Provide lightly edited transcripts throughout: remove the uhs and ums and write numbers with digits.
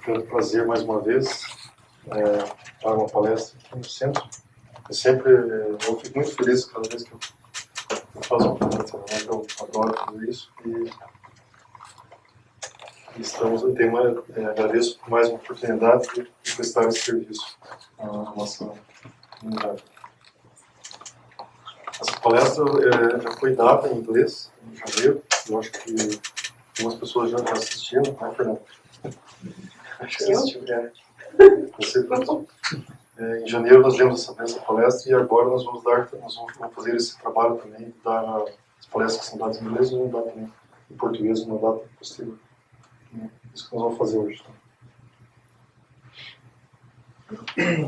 Foi um prazer mais uma vez dar uma palestra aqui no centro. Eu fico muito feliz cada vez que eu faço uma palestra, né? Eu adoro tudo isso agradeço por mais uma oportunidade de prestar esse serviço à nossa comunidade. Essa palestra já foi dada em inglês, em janeiro. Eu acho que algumas pessoas já assistiram, né, Fernando? Acho que assistiram. Em janeiro nós demos essa palestra e agora nós vamos fazer esse trabalho também, dar as palestras que são dadas em inglês e vamos dar também em português, numa data possível. Isso que nós vamos fazer hoje.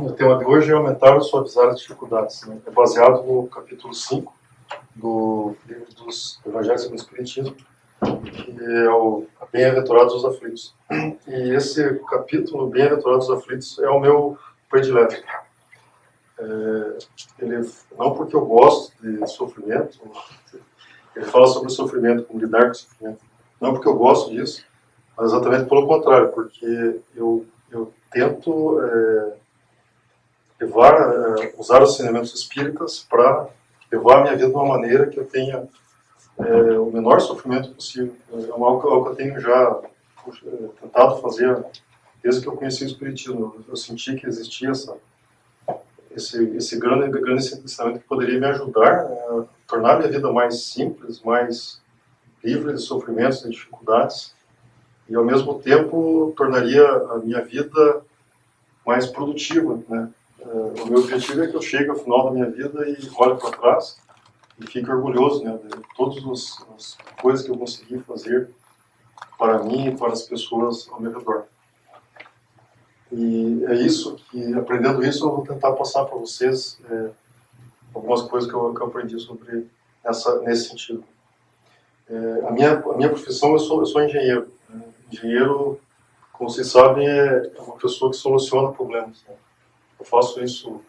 O tema de hoje é aumentar ou suavizar as dificuldades. Né? É baseado no capítulo 5 do livro dos Evangelhos segundo o Espiritismo, que é o Bem-aventurados os aflitos. E esse capítulo, Bem-aventurados os aflitos, é o meu predileto. Não porque eu gosto de sofrimento, ele fala sobre o sofrimento, como lidar com o sofrimento. Não porque eu gosto disso, mas exatamente pelo contrário, porque eu tento usar os ensinamentos espíritas para levar a minha vida de uma maneira que eu tenha o menor sofrimento possível. É algo que eu tenho já tentado fazer desde que eu conheci o Espiritismo. Eu senti que existia esse grande ensinamento que poderia me ajudar a tornar a minha vida mais simples, mais livre de sofrimentos e dificuldades, e ao mesmo tempo tornaria a minha vida mais produtiva, né? O meu objetivo é que eu chegue ao final da minha vida e olhe para trás e fique orgulhoso, né, de todas as coisas que eu consegui fazer para mim e para as pessoas ao meu redor. E é isso que, aprendendo isso, eu vou tentar passar para vocês algumas coisas que eu aprendi sobre nesse sentido. A minha profissão, eu sou engenheiro. Engenheiro, como vocês sabem, é uma pessoa que soluciona problemas, né? Eu faço isso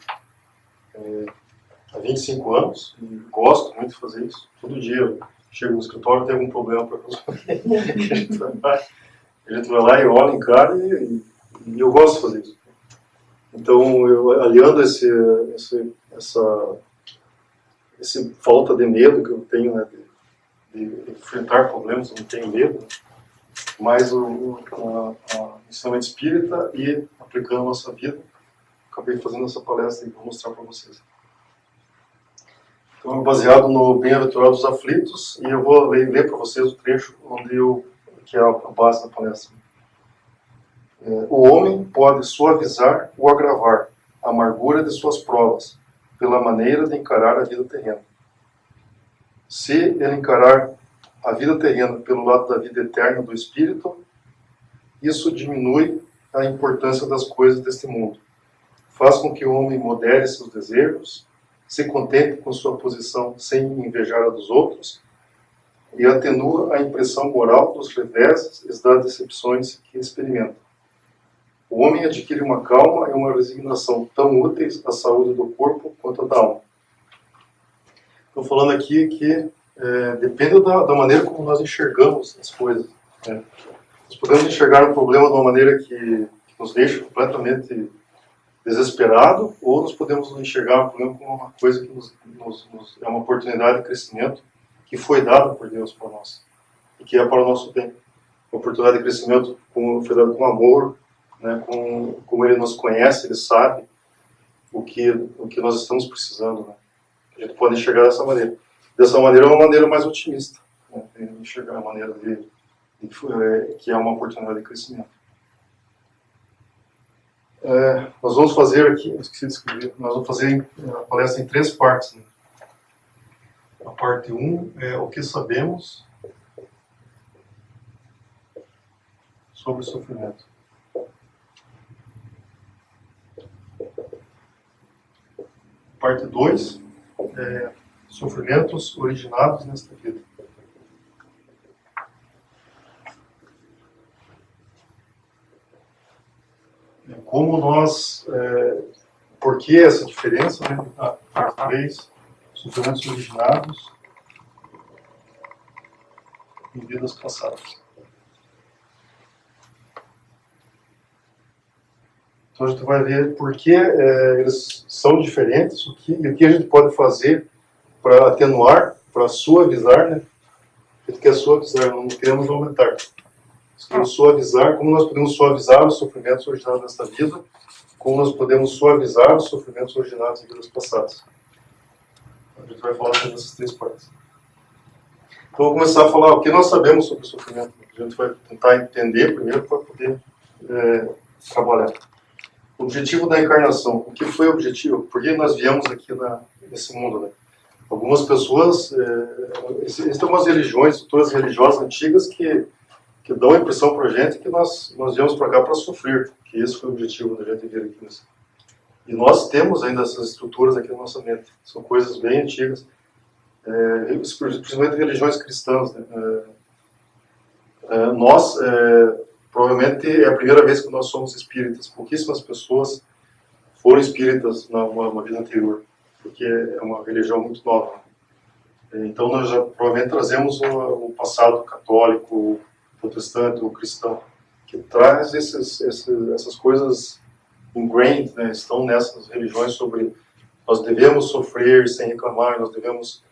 há 25 anos e gosto muito de fazer isso. Todo dia eu chego no escritório e tenho algum problema para resolver. A gente vai lá e olha, encara e eu gosto de fazer isso. Então, aliando essa falta de medo que eu tenho, né, de enfrentar problemas, eu não tenho medo, né, mas o ensinamento espírita e aplicando a nossa vida, acabei fazendo essa palestra e vou mostrar para vocês. Então, é baseado no Bem-aventurados os aflitos, e eu vou ler para vocês o trecho que é a base da palestra. O homem pode suavizar ou agravar a amargura de suas provas pela maneira de encarar a vida terrena. Se ele encarar a vida terrena pelo lado da vida eterna do espírito, isso diminui a importância das coisas deste mundo. Faz com que o homem modere seus desejos, se contente com sua posição sem invejar a dos outros, e atenua a impressão moral dos reveses e das decepções que experimenta. O homem adquire uma calma e uma resignação tão úteis à saúde do corpo quanto à da alma. Estou falando aqui que depende da maneira como nós enxergamos as coisas, né? Nós podemos enxergar um problema de uma maneira que nos deixa completamente desesperado, ou nós podemos enxergar um problema como uma coisa que é uma oportunidade de crescimento que foi dada por Deus para nós e que é para o nosso bem. Uma oportunidade de crescimento foi dada com amor, né, como Ele nos conhece, Ele sabe o que nós estamos precisando, né? A gente pode enxergar dessa maneira. Dessa maneira é uma maneira mais otimista, né? Enxergar a maneira que é uma oportunidade de crescimento. Nós vamos fazer aqui, esqueci de escrever, nós vamos fazer a palestra em 3 partes, né? A parte 1 é o que sabemos sobre o sofrimento. Parte 2 é sofrimentos originados nesta vida. Como nós, por que essa diferença, né? Parte 3, sofrimentos originados em vidas passadas. Então a gente vai ver por que eles são diferentes e o que a gente pode fazer para atenuar, para suavizar, né? A gente quer suavizar, não queremos aumentar. Nós queremos suavizar, como nós podemos suavizar os sofrimentos originados nesta vida, como nós podemos suavizar os sofrimentos originados em vidas passadas. A gente vai falar sobre essas três partes. Então, vou começar a falar o que nós sabemos sobre o sofrimento. A gente vai tentar entender primeiro para poder trabalhar. O objetivo da encarnação. O que foi o objetivo? Por que nós viemos aqui nesse mundo? Né? Algumas pessoas, existem algumas religiões, estruturas religiosas antigas que dão a impressão para a gente que nós viemos para cá para sofrer, que esse foi o objetivo da gente vir aqui. E nós temos ainda essas estruturas aqui na nossa mente. São coisas bem antigas. Principalmente religiões cristãs. Né? Nós, provavelmente, é a primeira vez que nós somos espíritas. Pouquíssimas pessoas foram espíritas numa vida anterior, porque é uma religião muito nova. Então, nós já provavelmente trazemos o passado católico, protestante ou cristão, que traz essas coisas ingrained, né? Estão nessas religiões sobre nós devemos sofrer sem reclamar, nós devemos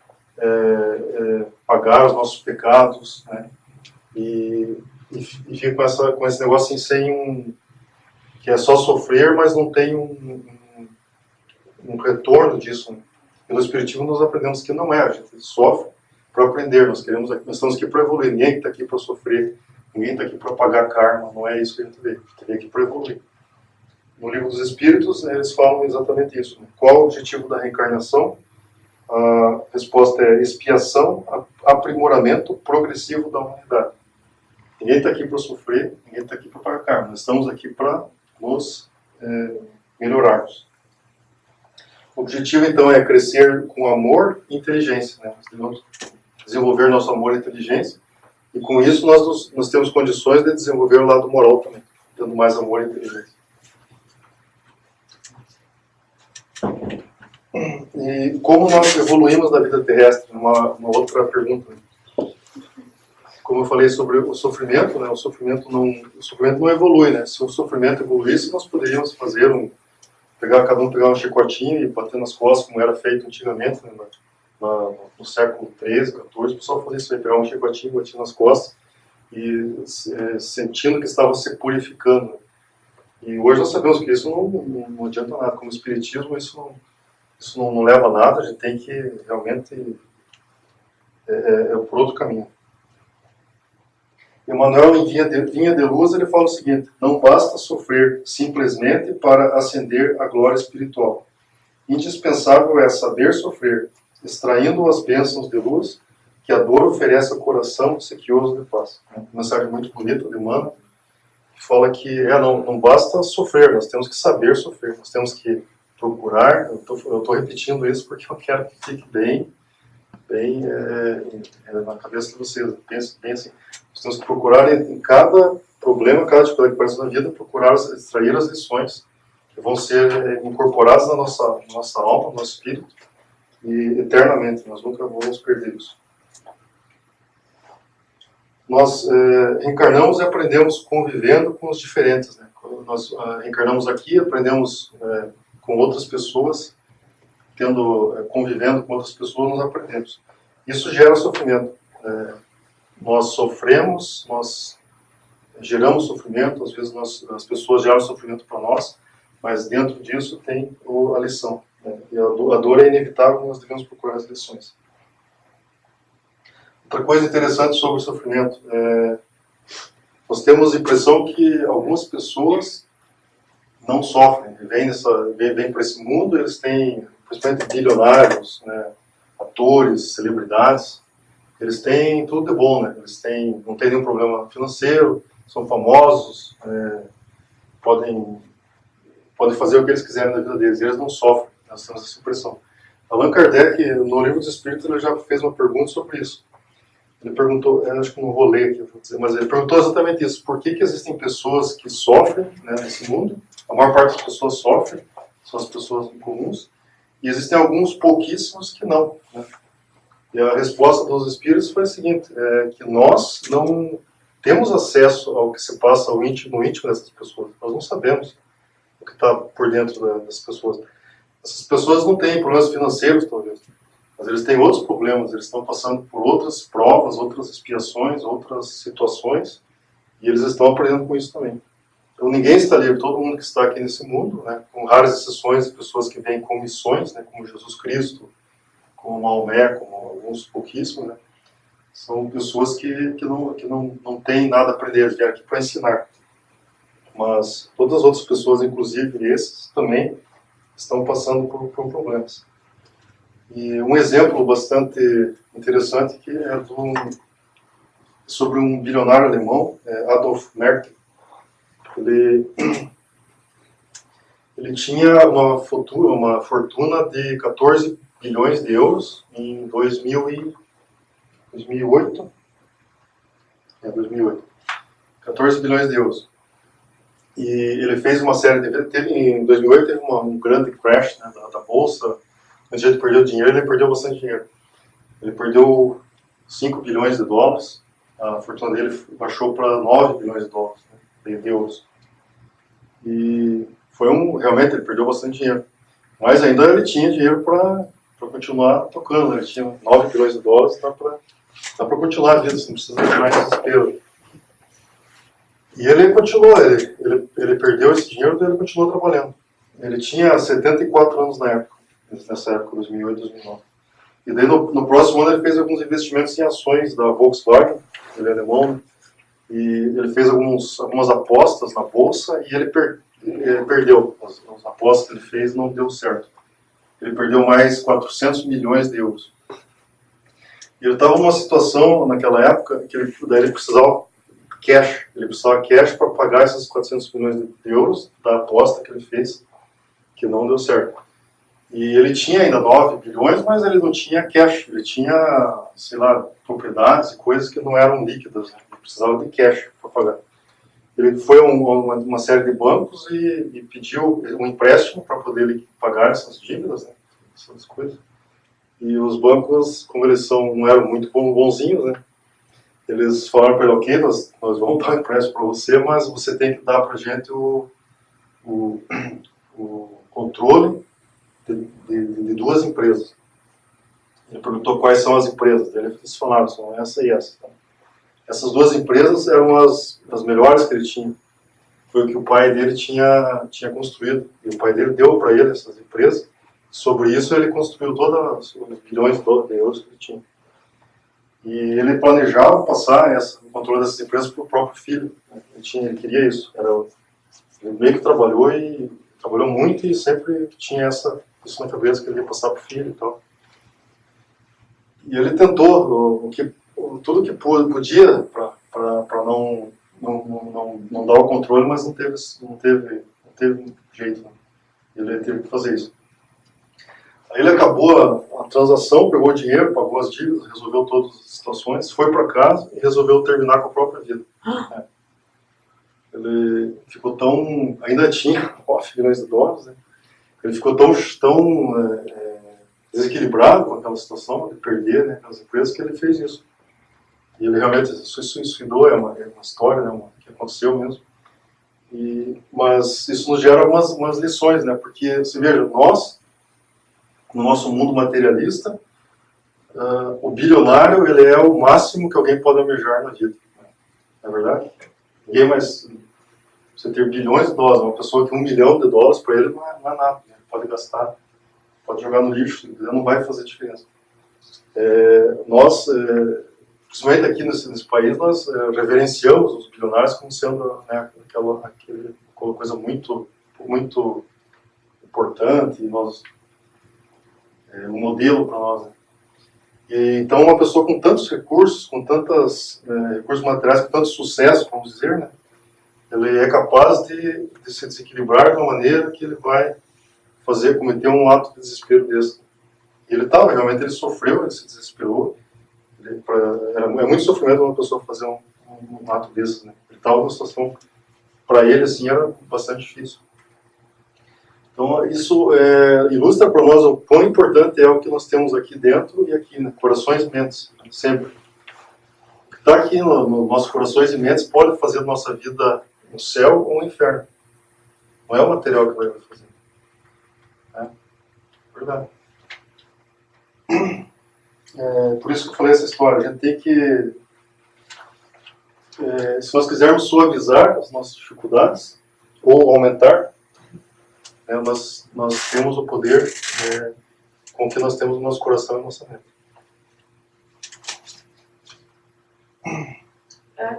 pagar os nossos pecados, né? E fica com esse negócio assim, que é só sofrer, mas não tem um retorno disso. Né? Pelo Espiritismo nós aprendemos que não é, a gente sofre para aprender, nós estamos aqui para evoluir, ninguém está aqui para sofrer, ninguém está aqui para pagar karma, não é isso que a gente vê, a gente vem aqui para evoluir. No Livro dos Espíritos, eles falam exatamente isso. Né? Qual o objetivo da reencarnação? A resposta é expiação, aprimoramento progressivo da humanidade. Ninguém está aqui para sofrer, ninguém está aqui para pagar karma. Nós estamos aqui para nos melhorarmos. O objetivo, então, é crescer com amor e inteligência. Né? Nós devemos desenvolver nosso amor e inteligência. E com isso nós temos condições de desenvolver o lado moral também, dando mais amor e inteligência. E como nós evoluímos na vida terrestre? Uma outra pergunta. Como eu falei sobre o sofrimento, né? O sofrimento não evolui, né? Se o sofrimento evoluísse, nós poderíamos pegar um chicotinho e bater nas costas, como era feito antigamente, né? No século XIII, XIV, o pessoal fazia isso aí, pegar um chicotinho, bater nas costas e sentindo que estava se purificando. E hoje nós sabemos que isso não adianta nada. Como espiritismo, isso não leva a nada, a gente tem que realmente por outro caminho. Emmanuel, em Vinha de Luz, ele fala o seguinte: não basta sofrer simplesmente para ascender à glória espiritual. Indispensável é saber sofrer, extraindo as bênçãos de luz que a dor oferece ao coração sequioso de paz. Uma mensagem muito bonita de Emmanuel, que fala que não basta sofrer, nós temos que saber sofrer, nós temos que procurar. Eu estou repetindo isso porque eu quero que fique bem na cabeça de vocês. Pense bem assim. Nós temos que procurar em cada problema, cada dificuldade que aparece na vida, procurar extrair as lições que vão ser incorporadas na nossa alma, no nosso espírito, e eternamente. Nós nunca vamos perder isso. Nós reencarnamos e aprendemos convivendo com os diferentes. Né? Quando nós reencarnamos aqui, aprendemos com outras pessoas, convivendo com outras pessoas, nós aprendemos. Isso gera sofrimento. Nós sofremos, nós geramos sofrimento, às vezes as pessoas geram sofrimento para nós, mas dentro disso tem a lição. Né? E a dor é inevitável, nós devemos procurar as lições. Outra coisa interessante sobre o sofrimento, nós temos a impressão que algumas pessoas não sofrem, vêm para esse mundo, eles têm, principalmente bilionários, né, atores, celebridades, eles têm tudo de bom, né? Eles não têm nenhum problema financeiro, são famosos, podem fazer o que eles quiserem na vida deles, e eles não sofrem. Nós temos essa impressão. Allan Kardec, no Livro dos Espíritos, ele já fez uma pergunta sobre isso. Ele perguntou, acho que não vou ler aqui, vou dizer, mas ele perguntou exatamente isso: por que existem pessoas que sofrem, né, nesse mundo? A maior parte das pessoas sofrem, são as pessoas comuns, e existem alguns pouquíssimos que não. Né? E a resposta dos espíritos foi a seguinte: que nós não temos acesso ao que se passa no íntimo dessas pessoas, nós não sabemos. o que está por dentro das pessoas. Essas pessoas não têm problemas financeiros, talvez, mas eles têm outros problemas, eles estão passando por outras provas, outras expiações, outras situações, e eles estão aprendendo com isso também. Então ninguém está livre, todo mundo que está aqui nesse mundo, né, com raras exceções, pessoas que vêm com missões, né, como Jesus Cristo, como Maomé, como alguns pouquíssimos, né, são pessoas que não têm nada a aprender, vieram aqui para ensinar. Mas todas as outras pessoas, inclusive esses, também estão passando por problemas. E um exemplo bastante interessante que é sobre um bilionário alemão, Adolf Merkel. Ele tinha uma fortuna de 14 bilhões de euros em 2008. 2008. 14 bilhões de euros. E ele fez uma série de... em 2008 teve um grande crash, né, da bolsa. Antes ele perdeu dinheiro, ele perdeu bastante dinheiro. Ele perdeu 5 bilhões de dólares. A fortuna dele baixou para 9 bilhões de dólares, né, de euros. E realmente ele perdeu bastante dinheiro. Mas ainda ele tinha dinheiro para continuar tocando. Ele tinha 9 bilhões de dólares, dá para continuar a vida, você não precisa de mais desespero. E ele continuou, ele perdeu esse dinheiro e ele continuou trabalhando. Ele tinha 74 anos nessa época, 2008, 2009. E daí no próximo ano ele fez alguns investimentos em ações da Volkswagen, ele é alemão, e ele fez algumas apostas na bolsa e ele perdeu. As apostas que ele fez não deu certo. Ele perdeu mais 400 milhões de euros. E ele estava numa situação naquela época que daí ele precisava cash. Ele precisava cash para pagar esses 400 milhões de euros da aposta que ele fez, que não deu certo. E ele tinha ainda 9 bilhões, mas ele não tinha cash. Ele tinha, sei lá, propriedades e coisas que não eram líquidas, né? Ele precisava de cash para pagar. Ele foi a uma série de bancos e pediu um empréstimo para poder pagar essas dívidas, né? Essas coisas. E os bancos, como eles não eram muito bonzinhos, né? Eles falaram para ele: ok, nós vamos dar um empréstimo para você, mas você tem que dar para a gente o controle de duas empresas. Ele perguntou quais são as empresas. Eles falaram: são essa e essa. Essas duas empresas eram as melhores que ele tinha. Foi o que o pai dele tinha construído. E o pai dele deu para ele essas empresas. Sobre isso ele construiu todos os bilhões de euros que ele tinha. E ele planejava passar o controle dessas empresas para o próprio filho. Ele queria isso. Ele meio que trabalhou muito e sempre tinha isso na cabeça, que ele ia passar para o filho e tal. E ele tentou tudo que podia para não dar o controle, mas não teve jeito. Né? Ele teve que fazer isso. Aí ele acabou a transação, pegou o dinheiro, pagou as dívidas, resolveu todas as situações, foi para casa e resolveu terminar com a própria vida. Ele ficou ainda tinha 9 milhões de dólares, né? Ele ficou tão desequilibrado com aquela situação de perder, né, as empresas, que ele fez isso. E ele realmente se suicidou, é uma história, né, que aconteceu mesmo. Mas isso nos gera algumas lições, né? Porque, você veja, nós, no nosso mundo materialista, o bilionário, ele é o máximo que alguém pode almejar na vida. Não é verdade? Ninguém mais... Você ter bilhões de dólares, uma pessoa que $1 milhão para ele não é nada. Ele pode gastar, pode jogar no lixo, não vai fazer diferença. Nós, principalmente aqui nesse país, nós reverenciamos os bilionários como sendo, né, aquela coisa muito, muito importante, um modelo para nós. Né? Então, uma pessoa com tantos recursos, com recursos materiais, com tanto sucesso, vamos dizer, né? Ele é capaz de se desequilibrar de uma maneira que ele vai cometer um ato de desespero desse. E realmente ele sofreu, ele se desesperou. É muito sofrimento uma pessoa fazer um ato desse, né? Ele estava numa situação, para ele, assim, era bastante difícil. Então, isso ilustra para nós o quão importante é o que nós temos aqui dentro e aqui, né? Corações e mentes, sempre. O que está aqui nos nossos corações e mentes pode fazer da nossa vida um céu ou um inferno. Não é o material que vai fazer. Né? Verdade. Por isso que eu falei essa história. A gente tem que, se nós quisermos suavizar as nossas dificuldades ou aumentar, nós temos o poder com que nós temos no nosso coração e na nossa mente.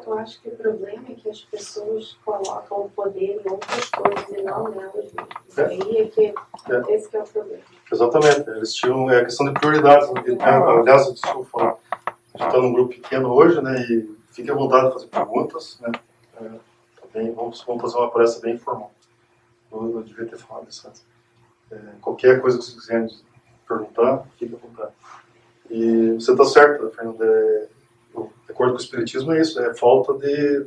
Eu acho que o problema é que as pessoas colocam o poder em outras coisas e não nelas mesmas. Esse que é o problema. Exatamente. Eles tinham a questão de prioridades. Aliás, eu estou falando, a gente está num grupo pequeno hoje, né, e fique à vontade de fazer perguntas. Né, também vamos fazer uma palestra bem informal. Eu devia ter falado isso antes. Qualquer coisa que vocês quiserem perguntar, fique à vontade. E você está certo, Fernando. De acordo com o Espiritismo, é isso, é falta de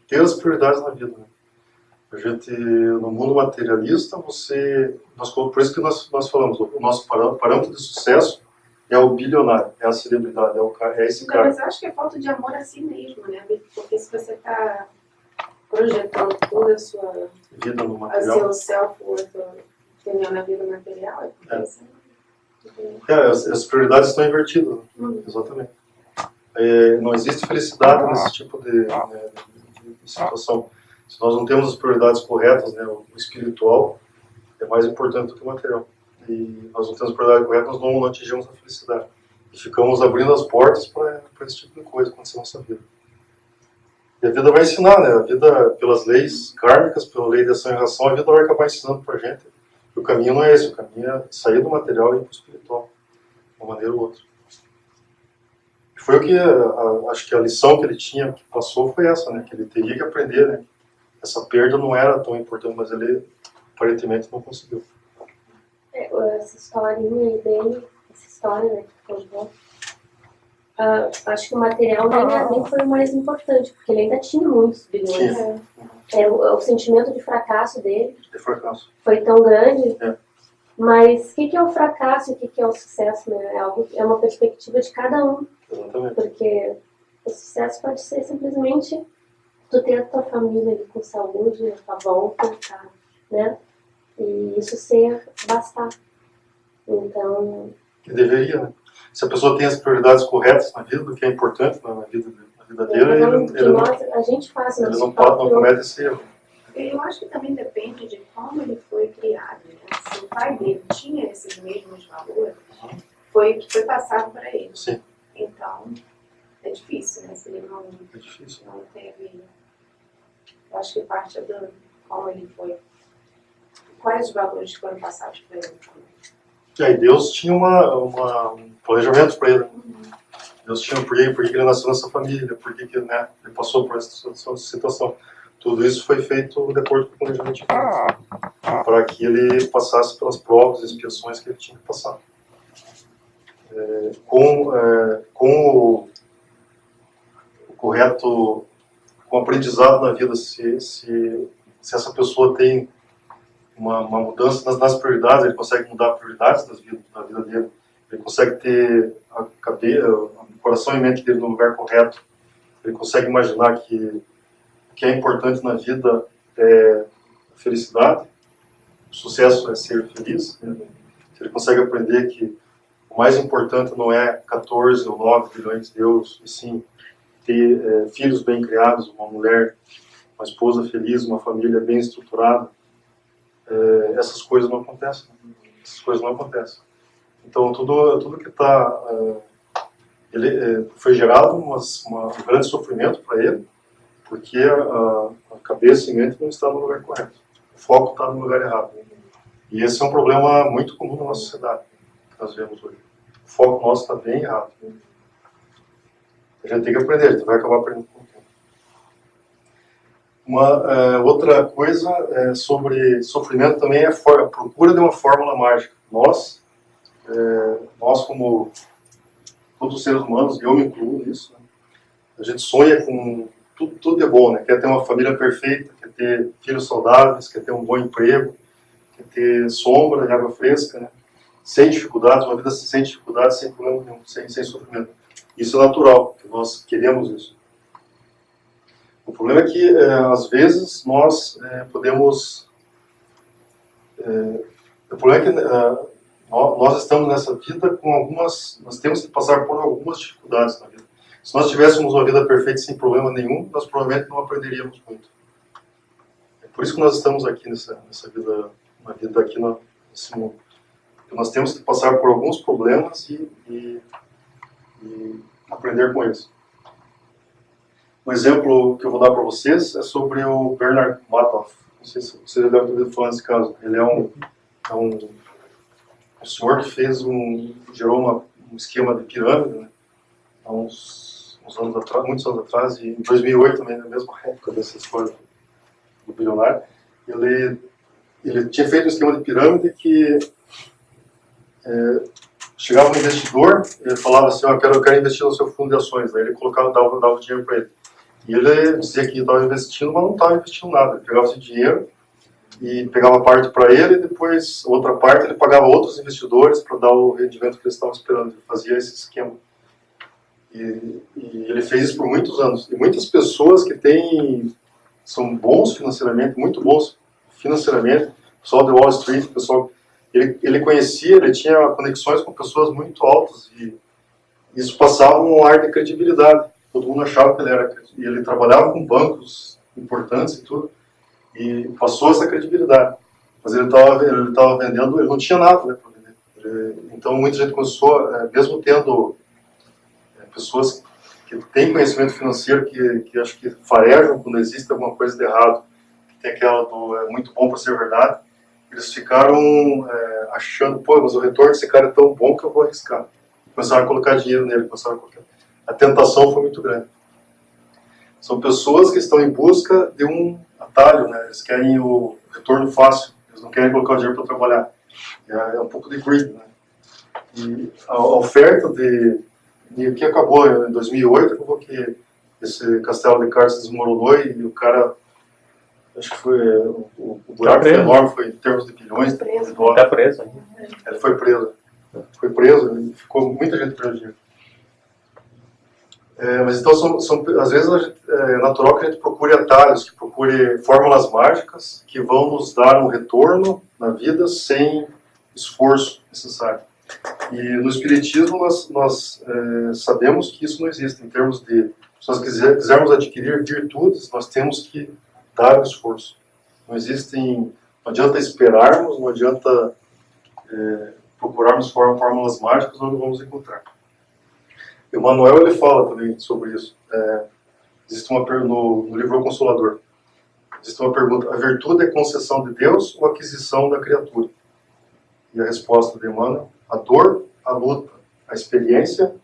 ter as prioridades na vida. Né? A gente, no mundo materialista, por isso que nós falamos, o nosso parâmetro de sucesso é o bilionário, é a celebridade, é esse cara. Mas eu acho que é falta de amor a si mesmo, né? Porque se você está projetando toda a sua vida no material, a seu self-worth na vida material, as prioridades estão invertidas. Né? Exatamente. Não existe felicidade nesse tipo de situação. Se nós não temos as prioridades corretas, né, o espiritual é mais importante do que o material. E nós não temos a prioridade correta, nós não atingimos a felicidade. E ficamos abrindo as portas para esse tipo de coisa acontecer na nossa vida. E a vida vai ensinar, né? A vida, pelas leis kármicas, pela lei de ação e reação, a vida vai acabar ensinando para a gente. E o caminho não é esse, o caminho é sair do material e ir para o espiritual, de uma maneira ou outra. Foi o que, acho que a lição que ele tinha, que passou, foi essa, né? Que ele teria que aprender, né? Essa perda não era tão importante, mas ele aparentemente não conseguiu. Essa historinha dele, essa história, né, que contou, acho que o material nem foi o mais importante, porque ele ainda tinha muitos bilhões. O sentimento de fracasso dele foi tão grande. Mas o que é o fracasso e o que é o sucesso? Né? É uma perspectiva de cada um. Exatamente. Porque o sucesso pode ser simplesmente tu ter a tua família ali com saúde, a tua volta, tá, né? E isso bastar. Então... Que deveria, né? Se a pessoa tem as prioridades corretas na vida, do que é importante na vida dele, a gente faz, ele não comete esse erro. Eu acho que também depende de como ele foi criado. Né? Se o pai dele tinha esses mesmos valores, foi o que foi passado para ele. Sim. Então, é difícil, né? Se ele não teve... Eu acho que parte do como ele foi. Quais os valores foram passados para ele? E aí Deus tinha um planejamento para ele. Deus tinha por que ele nasceu nessa família, por que né, ele passou por essa situação. Tudo isso foi feito de acordo com o planejamento de Deus, para que ele passasse pelas provas e expiações que ele tinha que passar. Com o correto, com o aprendizado na vida, se essa pessoa tem uma mudança nas prioridades, ele consegue mudar as prioridades da vida dele, ele consegue ter o coração e mente dele no lugar correto, ele consegue imaginar que o que é importante na vida é a felicidade, o sucesso é ser feliz, né? Se ele consegue aprender que o mais importante não é 14 ou 9 bilhões de euros, e sim ter filhos bem criados, uma mulher, uma esposa feliz, uma família bem estruturada, essas coisas não acontecem. Essas coisas não acontecem. Então, tudo que está... foi gerado um grande sofrimento para ele, porque a cabeça e a mente não estão no lugar correto. O foco está no lugar errado. E esse é um problema muito comum na nossa sociedade, que nós vemos hoje. O foco nosso está bem errado. A gente tem que aprender, a gente vai acabar aprendendo com o tempo. Outra coisa sobre sofrimento também é a procura de uma fórmula mágica. Nós como todos os seres humanos, eu me incluo nisso, né? A gente sonha com tudo é bom, né? Quer ter uma família perfeita, quer ter filhos saudáveis, quer ter um bom emprego, quer ter sombra e água fresca, né? Sem dificuldades, uma vida sem dificuldades, sem problema nenhum, sem sofrimento. Isso é natural, que nós queremos isso. O problema é que, às vezes, nós podemos o problema é que nós estamos nessa vida com algumas, nós temos que passar por algumas dificuldades na vida. Se nós tivéssemos uma vida perfeita sem problema nenhum, nós provavelmente não aprenderíamos muito. É por isso que nós estamos aqui nessa vida, uma vida aqui nesse mundo. Porque nós temos que passar por alguns problemas e aprender com eles. Um exemplo que eu vou dar para vocês é sobre o Bernard Madoff. Não sei se você já deve ter ouvido falar nesse caso. Ele é um senhor que gerou um esquema de pirâmide, né? Há muitos anos atrás, e em 2008 também, na mesma época dessa história do bilionário, ele tinha feito um esquema de pirâmide que chegava um investidor, ele falava assim, eu quero investir no seu fundo de ações, aí ele dava o dinheiro para ele. E ele dizia que estava investindo, mas não estava investindo nada. Ele pegava esse dinheiro e pegava parte para ele, e depois outra parte ele pagava outros investidores para dar o rendimento que eles estavam esperando. Ele fazia esse esquema. E ele fez isso por muitos anos. E muitas pessoas que são bons financeiramente, muito bons financeiramente, o pessoal de Wall Street, pessoal, ele conhecia, ele tinha conexões com pessoas muito altas e isso passava um ar de credibilidade. Todo mundo achava que ele era credibilidade. E ele trabalhava com bancos importantes e tudo. E passou essa credibilidade. Mas ele estava vendendo, ele não tinha nada, né, para vender. Então muita gente começou, mesmo tendo pessoas que têm conhecimento financeiro, que acho que farejam quando existe alguma coisa de errado, que tem aquela do é muito bom para ser verdade, eles ficaram achando, pô, mas o retorno desse cara é tão bom que eu vou arriscar. Começaram a colocar dinheiro nele, a tentação foi muito grande. São pessoas que estão em busca de um atalho, né? Eles querem o retorno fácil, eles não querem colocar o dinheiro para trabalhar. É um pouco de greed, né? E a oferta e o que acabou em 2008, acabou que esse castelo de cartas desmoronou e o cara, acho que foi, o buraco foi enorme, foi em termos de bilhões de dólares. Está preso. Ele foi preso. Foi preso e ficou muita gente perdendo dinheiro. Mas então, às vezes é natural que a gente procure atalhos, que procure fórmulas mágicas que vão nos dar um retorno na vida sem esforço necessário. E no Espiritismo nós sabemos que isso não existe. Em termos de, se nós quisermos adquirir virtudes, nós temos que dar um esforço. Não adianta esperarmos, não adianta procurarmos fórmulas mágicas, nós não vamos encontrar. O Manuel ele fala também sobre isso. Existe no livro O Consolador. Existe uma pergunta: a virtude é concessão de Deus ou aquisição da criatura? E a resposta de Emmanuel: a dor, a luta, a experiência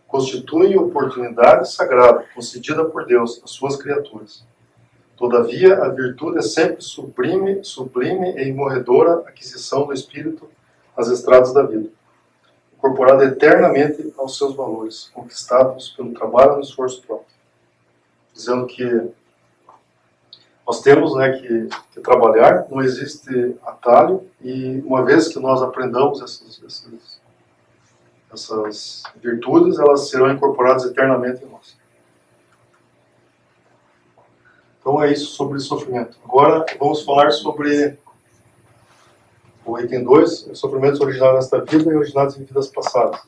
constituem oportunidade sagrada concedida por Deus às suas criaturas. Todavia, a virtude é sempre sublime e imorredora aquisição do espírito nas estradas da vida, incorporada eternamente aos seus valores, conquistados pelo trabalho e no esforço próprio. Dizendo que nós temos, né, que trabalhar, não existe atalho, e uma vez que nós aprendamos essas virtudes, elas serão incorporadas eternamente em nós. Então é isso sobre sofrimento. Agora vamos falar sobre o item 2, sofrimentos originados nesta vida e originados em vidas passadas.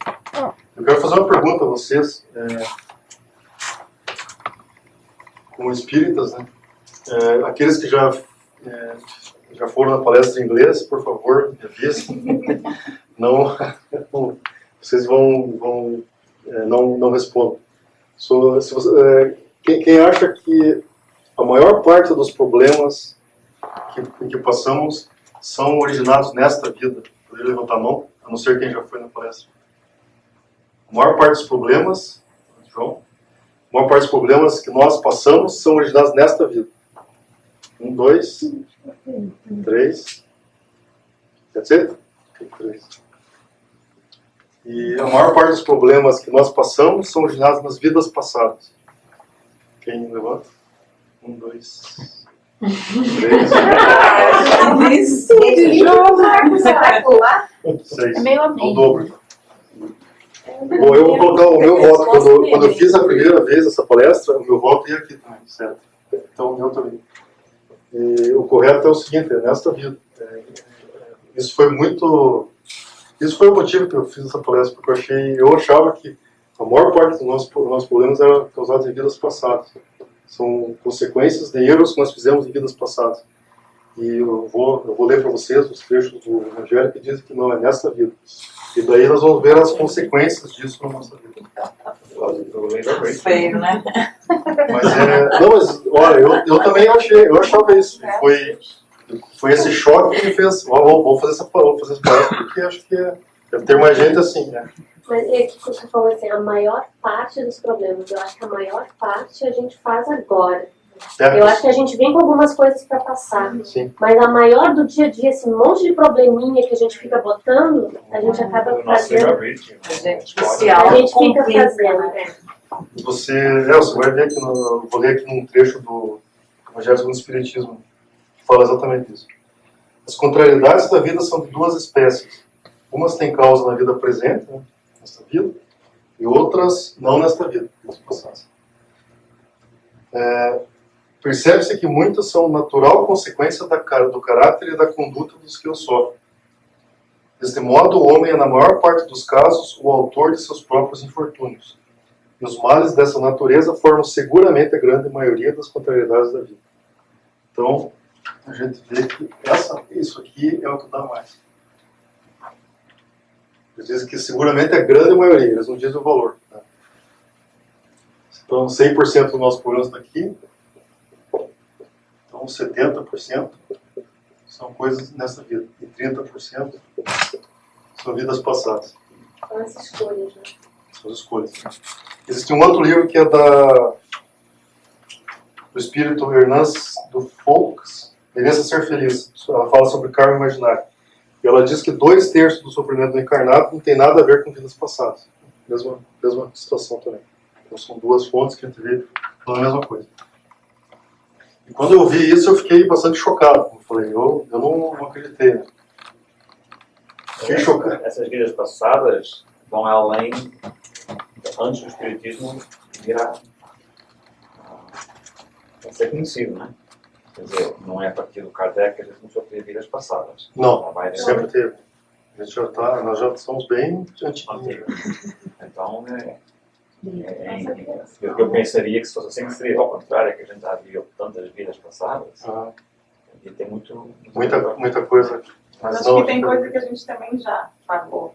Eu quero fazer uma pergunta a vocês, como espíritas, né? Aqueles que já foram na palestra em inglês, por favor, me avisem. Não, vocês não respondam. Quem acha que a maior parte dos problemas que passamos são originados nesta vida? Poderia levantar a mão, a não ser quem já foi na palestra. A maior parte dos problemas, João, a maior parte dos problemas que nós passamos são originados nesta vida. 1, 2, 3. Pode ser? 3. E a maior parte dos problemas que nós passamos são originados nas vidas passadas. Quem levanta? 1, 2, 3. É meio amigo. O dobro. Bom, eu vou colocar o meu voto. Quando eu fiz a primeira vez essa palestra, o meu voto ia aqui também, certo? Então o meu também. E o correto é o seguinte: é nesta vida. isso foi muito... Isso foi o motivo que eu fiz essa palestra, porque eu achava que a maior parte dos nossos problemas era causado em vidas passadas. São consequências de erros que nós fizemos em vidas passadas. E eu vou ler para vocês os trechos do Evangelho que dizem que não é nesta vida. E daí nós vamos ver as consequências disso na nossa vida. Feio, né? Mas olha, eu também eu achava isso. Foi esse choque que me fez, vou fazer essa palestra, porque acho que deve ter mais gente assim, né? Mas é que você falou assim, a maior parte dos problemas, eu acho que a maior parte a gente faz agora. Eu acho que a gente vem com algumas coisas para passar. Sim. Mas a maior do dia a dia, esse monte de probleminha que a gente fica botando, a gente acaba fazendo. A gente fica fazendo. Você vai ver aqui, vou ler aqui num trecho do Evangelho segundo o Espiritismo, que fala exatamente isso. As contrariedades da vida são de duas espécies. Umas têm causa na vida presente, né, nesta vida, e outras não nesta vida, vidas passadas. Percebe-se que muitas são natural consequência do caráter e da conduta dos que o sofrem. Deste modo, o homem é, na maior parte dos casos, o autor de seus próprios infortúnios. E os males dessa natureza formam seguramente a grande maioria das contrariedades da vida. Então, a gente vê que isso aqui é o que dá mais. Eles dizem que seguramente é a grande maioria, eles não dizem o valor. Tá? Então, 100% do nosso problema está aqui. Então, 70% são coisas nessa vida. E 30% são vidas passadas. São as escolhas, né? São as escolhas. Existe um outro livro que é do espírito Hernandes do Foucault, Mereça Ser Feliz. Ela fala sobre karma imaginário. E ela diz que 2/3 do sofrimento do encarnado não tem nada a ver com vidas passadas. Mesma situação também. Então são duas fontes que a gente vê a mesma coisa. E quando eu vi isso, eu fiquei bastante chocado. Eu falei, eu não acreditei. Né? Fiquei chocado. Essas vidas passadas vão além, antes do Espiritismo vir a ser conhecido, né? Quer dizer, não é a partir do Kardec que a gente começou a ter vidas passadas. Não, sempre teve. A gente nós já somos bem antigos. Então, eu pensaria que se fosse assim, seria ao contrário, que a gente já viu tantas vidas passadas. E tem muita coisa. Mas acho que tem coisa que a gente também já pagou.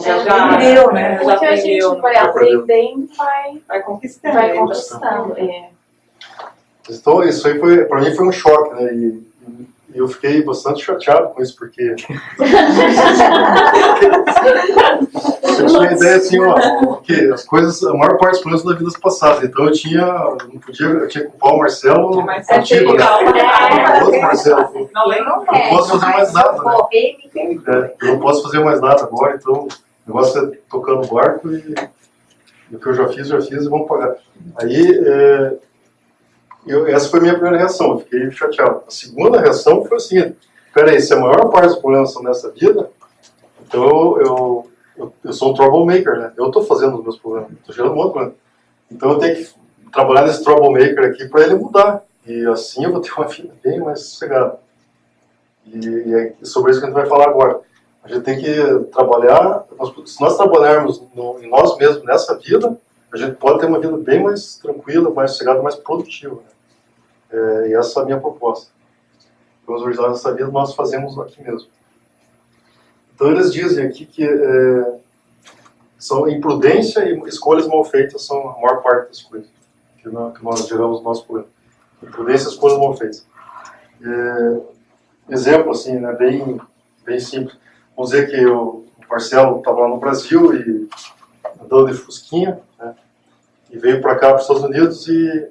Já aprendeu, né? O que a gente vai aprendendo vai conquistando. vai conquistando. Então, isso aí para mim foi um choque, né? E eu fiquei bastante chateado com isso, porque eu tinha uma ideia assim, que as coisas, a maior parte dos problemas da vida passadas. Então eu tinha que culpar o Marcelo antigo, né? O outro Marcelo. Não posso fazer mais nada, né? Eu não posso fazer mais nada agora, então o negócio é tocando o barco e o que eu já fiz e vamos pagar. Aí, essa foi a minha primeira reação, eu fiquei chateado. A segunda reação foi assim, peraí, se a maior parte dos problemas são nessa vida, então eu sou um troublemaker, né? Eu estou fazendo os meus problemas, estou gerando um monte de problema. Então eu tenho que trabalhar nesse troublemaker aqui para ele mudar. E assim eu vou ter uma vida bem mais sossegada. E é sobre isso que a gente vai falar agora. A gente tem que trabalhar, se nós trabalharmos em nós mesmos nessa vida, a gente pode ter uma vida bem mais tranquila, mais sossegada, mais produtiva. Né? E essa é a minha proposta. Vamos utilizar essa vida, nós fazemos aqui mesmo. Então eles dizem aqui que são imprudência e escolhas mal feitas são a maior parte das coisas que nós geramos no nosso problema. Imprudência e escolhas mal feitas. Exemplo assim, né, bem simples. Vamos dizer que o Marcelo estava lá no Brasil e andando de fusquinha, né, e veio para cá, para os Estados Unidos e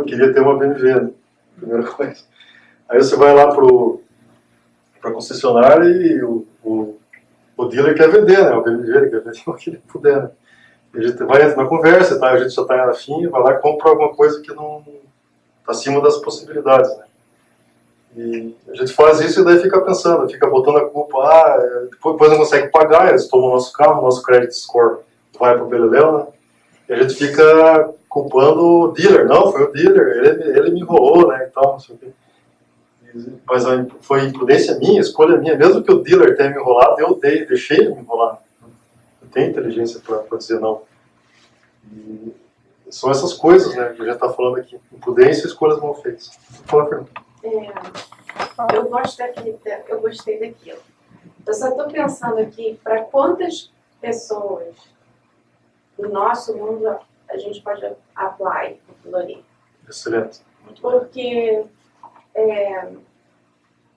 queria ter uma BMW, né, primeira coisa. Aí você vai lá para a concessionária e o dealer quer vender, né, o BMW, ele quer vender o que ele puder, né. E a gente vai na conversa, tá, a gente já está afim, vai lá e compra alguma coisa que não está acima das possibilidades, né. E a gente faz isso e daí fica pensando, fica botando a culpa, depois não consegue pagar, eles tomam o nosso carro, nosso credit score vai para o beleléu, né? E a gente fica culpando o dealer, não, foi o dealer, ele me enrolou, né, e tal, não sei o quê. Mas foi imprudência minha, escolha minha, mesmo que o dealer tenha me enrolado, eu deixei ele me enrolar. Eu tenho inteligência para dizer não. E são essas coisas, né, que a gente está falando aqui. Imprudência e escolhas mal feitas. Fala, Fernanda. Eu gostei daquilo. Eu só estou pensando aqui, para quantas pessoas do nosso mundo a gente pode apply aquilo ali. Excelente. Muito bom. Porque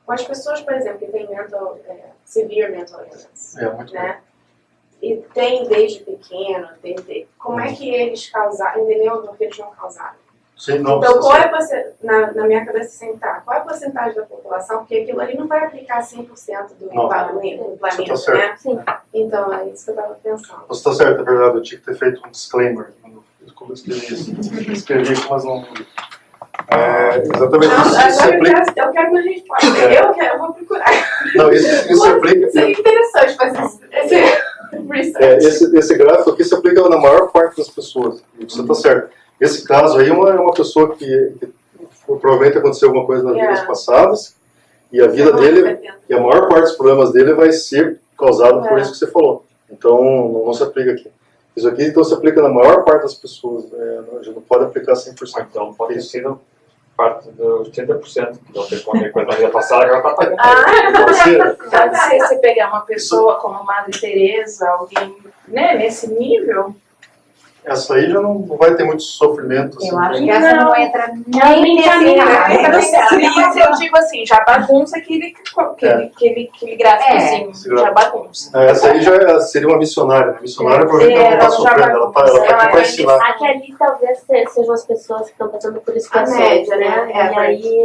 com as pessoas, por exemplo, que têm severe mental illness, Muito bom. né? E tem desde pequeno, como é que eles causaram, entendeu? Porque eles não causaram. Sim, não, Então, qual é na minha cabeça sentar? Qual é a porcentagem da população? Porque aquilo ali não vai aplicar 100% do planeta, né? Sim. Então, é isso que eu estava pensando. Você está certo, é verdade. Eu tinha que ter feito um disclaimer quando eu escrevi isso. Escrevi aqui, mas não. Exatamente Não, isso. Isso agora aplica. eu quero uma resposta. Eu vou procurar. Não, isso aplica. Seria interessante fazer esse research. Esse gráfico aqui se aplica na maior parte das pessoas. E você está certo. Esse caso aí é uma pessoa que provavelmente aconteceu alguma coisa nas vidas passadas e a vida dele, e a maior parte dos problemas dele vai ser causado por isso que você falou. Então, não se aplica aqui. Isso aqui, então, se aplica na maior parte das pessoas. A gente não pode aplicar 100%. Então pode ter sido parte dos 30% que não tem qualquer coisa na vida passada, agora está pagando. Pode ser você pegar uma pessoa como Madre Teresa, alguém, né, nesse nível. Essa aí já não vai ter muito sofrimento. Eu assim, acho que essa não entra nem nesse caso. Eu digo assim, já bagunça aquele gráficozinho, já bagunça. Essa aí já seria uma missionária. A missionária provavelmente não está sofrendo, ela está aqui para ensinar. Aqui ali talvez sejam as pessoas que estão passando por situações, média, né? né? E aí...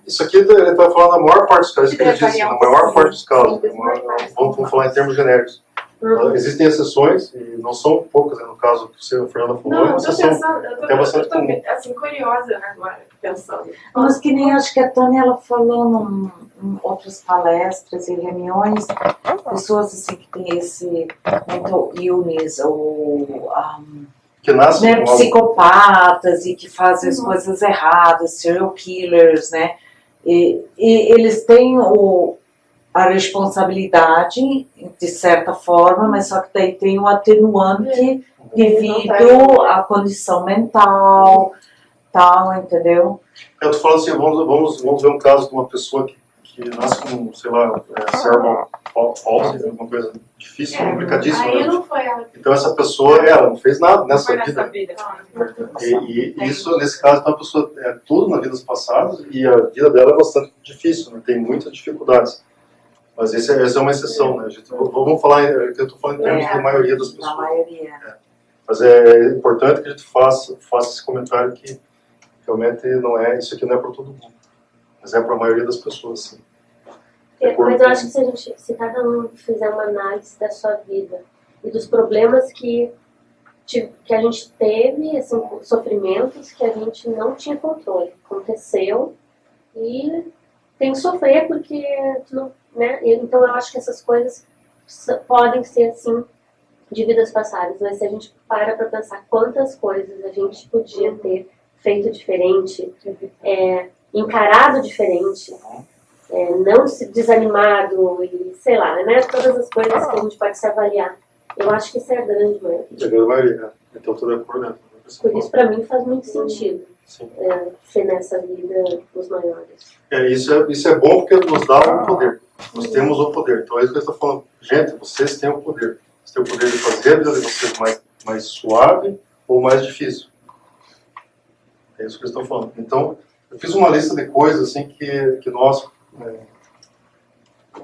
Isso aqui ele está falando na maior parte dos casos, isso que ele disse, na maior parte dos casos. Vamos falar em termos genéricos. Existem exceções, e não são poucas, né, no caso que você, Fernanda, falou. Não, eu estou pensando, eu tô assim, curiosa agora, pensando. Mas que nem acho que a Tânia ela falou em outras palestras e reuniões, pessoas assim que têm esse mental illness ou que nascem né, psicopatas e que fazem as coisas erradas, serial killers, né? E eles têm a responsabilidade, de certa forma, mas só que daí tem o atenuante devido à condição mental, tal, entendeu? Eu estou falando assim, vamos ver um caso de uma pessoa que nasce com, sei lá, cerebral palsy, alguma coisa difícil, complicadíssima. Aí não foi ela. Então essa pessoa, ela não fez nada nessa Nessa vida. vida. E isso, nesse caso, então, a pessoa tudo nas vidas passadas e a vida dela é bastante difícil, né? Tem muitas dificuldades. Mas essa é uma exceção, né? Vamos falar, eu estou falando em termos da maioria das pessoas. Na maioria. Mas é importante que a gente faça esse comentário que realmente não é, isso aqui não é para todo mundo. Mas é para a maioria das pessoas, sim. Mas eu acho que se cada um fizer uma análise da sua vida e dos problemas que a gente teve, assim, sofrimentos que a gente não tinha controle, aconteceu e tem que sofrer porque não, né? Então eu acho que essas coisas podem ser assim de vidas passadas, mas se a gente para pensar quantas coisas a gente podia ter feito diferente, encarado diferente, não se desanimado e sei lá, né? Todas as coisas que a gente pode se avaliar. Eu acho que isso é a grande maioria. É a grande maioria, então tudo é por dentro. Por isso, para mim, faz muito sentido Sim. ser nessa vida os maiores. Isso é bom porque nos dá o poder. Nós temos o poder. Então é isso que eu estou falando. Gente, vocês têm o poder. Vocês têm o poder de fazer a vida de vocês mais suave ou mais difícil. É isso que eu estou falando. Então, eu fiz uma lista de coisas assim que nós...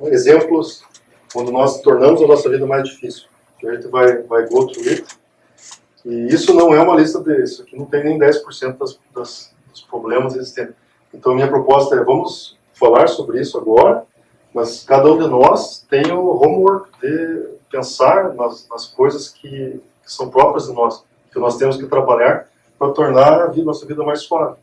exemplos quando nós tornamos a nossa vida mais difícil. A gente vai go through it. E isso não é uma lista isso aqui não tem nem 10% dos problemas existentes. Então, a minha proposta é, vamos falar sobre isso agora, mas cada um de nós tem o homework de pensar nas coisas que são próprias de nós, que nós temos que trabalhar para tornar a nossa vida mais suave.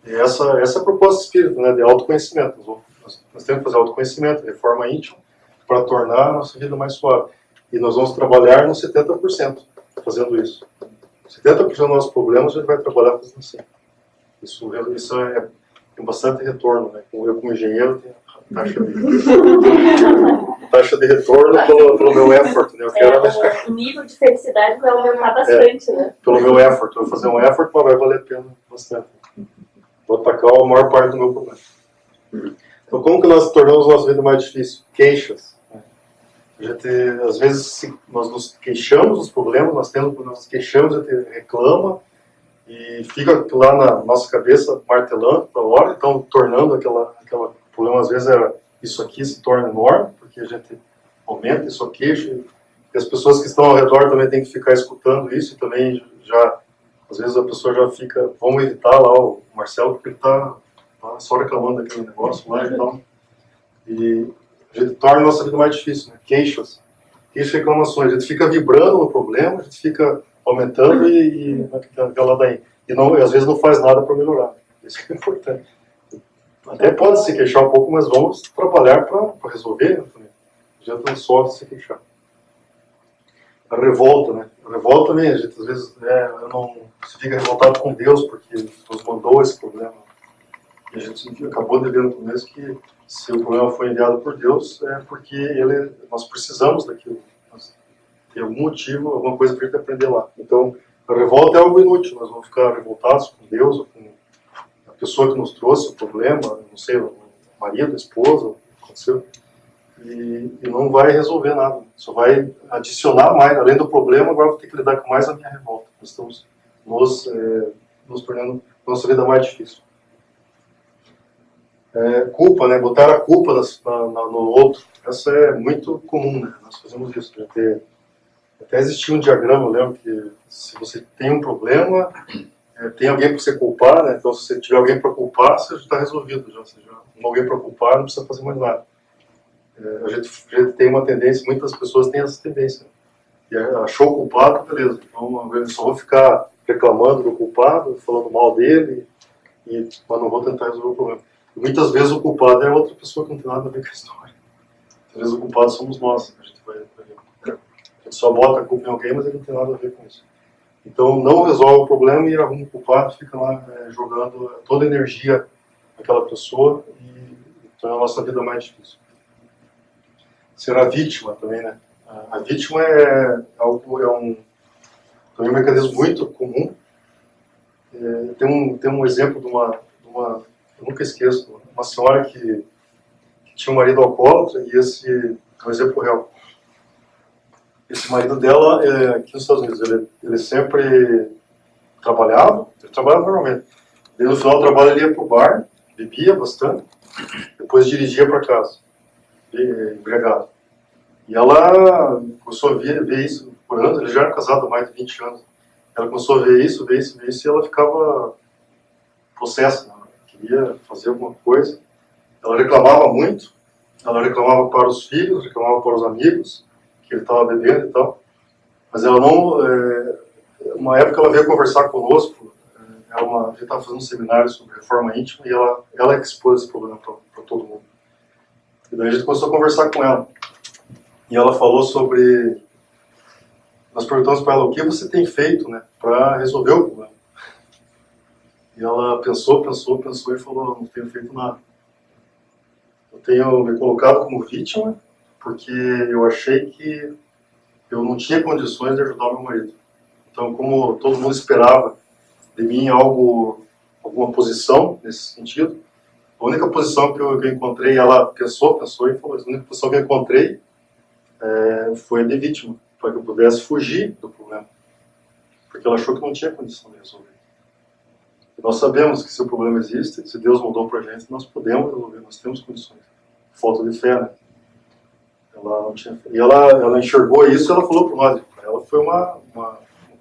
E essa é a proposta do Espírito, né, de autoconhecimento. Nós temos que fazer autoconhecimento, reforma íntima, para tornar a nossa vida mais suave. E nós vamos trabalhar nos 70% fazendo isso. 70% dos nossos problemas a gente vai trabalhar fazendo assim. Isso tem bastante retorno, né? Eu como engenheiro tenho taxa de retorno pelo meu effort, né? Eu quero O nível de felicidade vai aumentar bastante, né? Pelo meu effort. Eu vou fazer um effort, mas vai valer a pena bastante. Vou atacar a maior parte do meu problema. Então, como que nós tornamos a nossa vida mais difícil? Queixas. A gente, às vezes, nós nos queixamos dos problemas, nós nos queixamos, a gente reclama e fica lá na nossa cabeça martelando toda hora, então tornando aquela problema, às vezes isso aqui se torna enorme, porque a gente aumenta isso aqui, e as pessoas que estão ao redor também têm que ficar escutando isso, e também já, às vezes a pessoa já fica, vamos evitar lá o Marcelo, porque ele está só reclamando daquele negócio lá e tal. E a gente torna a nossa vida mais difícil, né? Queixas e reclamações. A gente fica vibrando no problema, a gente fica aumentando e aquela daí. E às vezes não faz nada para melhorar. Isso é importante. Até pode se queixar um pouco, mas vamos trabalhar para resolver. Né? A gente não só se queixar. A revolta, né? A revolta também, a gente às vezes se fica revoltado com Deus porque nos mandou esse problema. E a gente acabou de ver no começo que se o problema foi enviado por Deus, é porque nós precisamos daquilo. Tem algum motivo, alguma coisa para a gente aprender lá. Então, a revolta é algo inútil. Nós vamos ficar revoltados com Deus, ou com a pessoa que nos trouxe o problema, não sei, o marido, a esposa, o que aconteceu. E não vai resolver nada. Só vai adicionar mais. Além do problema, agora vou ter que lidar com mais a minha revolta. Nós estamos nos tornando a nossa vida mais difícil. Culpa, né? Botar a culpa no outro. Essa é muito comum, né? Nós fazemos isso. Até existia um diagrama, eu lembro que se você tem um problema, tem alguém para você culpar, né? Então se você tiver alguém para culpar, você já está resolvido. Já. Você já tem alguém para culpar, não precisa fazer mais nada. A gente tem uma tendência, muitas pessoas têm essa tendência. E achou o culpado, beleza. Então eu só vou ficar reclamando do culpado, falando mal dele, mas não vou tentar resolver o problema. E muitas vezes o culpado é outra pessoa que não tem nada a ver com a história. Às vezes o culpado somos nós. A gente só bota a culpa em alguém, mas ele não tem nada a ver com isso. Então não resolve o problema e arruma o culpado, fica lá jogando toda a energia naquela pessoa e torna a nossa vida mais difícil. Ser a vítima também, né? A vítima também um mecanismo muito comum. Tem um exemplo de uma eu nunca esqueço, uma senhora que tinha um marido alcoólatra, e esse é um exemplo real. Esse marido dela, aqui nos Estados Unidos, ele sempre trabalhava normalmente. E no final do trabalho ele ia para o bar, bebia bastante, depois dirigia para casa, embriagado. E ela começou a ver isso por anos, ele já era casado há mais de 20 anos. Ela começou a ver isso, e ela ficava possessa, né? Queria fazer alguma coisa. Ela reclamava muito, ela reclamava para os filhos, reclamava para os amigos, que ele estava bebendo e tal. Mas ela não... uma época ela veio conversar conosco, a gente estava fazendo um seminário sobre reforma íntima, e ela expôs esse problema para todo mundo. E daí a gente começou a conversar com ela. E ela falou sobre... Nós perguntamos para ela o que você tem feito, né, para resolver o problema. E ela pensou e falou, não tenho feito nada. Eu tenho me colocado como vítima porque eu achei que eu não tinha condições de ajudar meu marido. Então, como todo mundo esperava de mim alguma posição nesse sentido, a única posição que eu encontrei, ela pensou e falou, a única posição que eu encontrei foi a de vítima, para que eu pudesse fugir do problema. Porque ela achou que não tinha condição de resolver. E nós sabemos que se o problema existe, se Deus mandou para a gente, nós podemos resolver, nós temos condições. Falta de fé, né? Ela não tinha fé. E ela enxergou isso e ela falou para nós. Para ela foi uma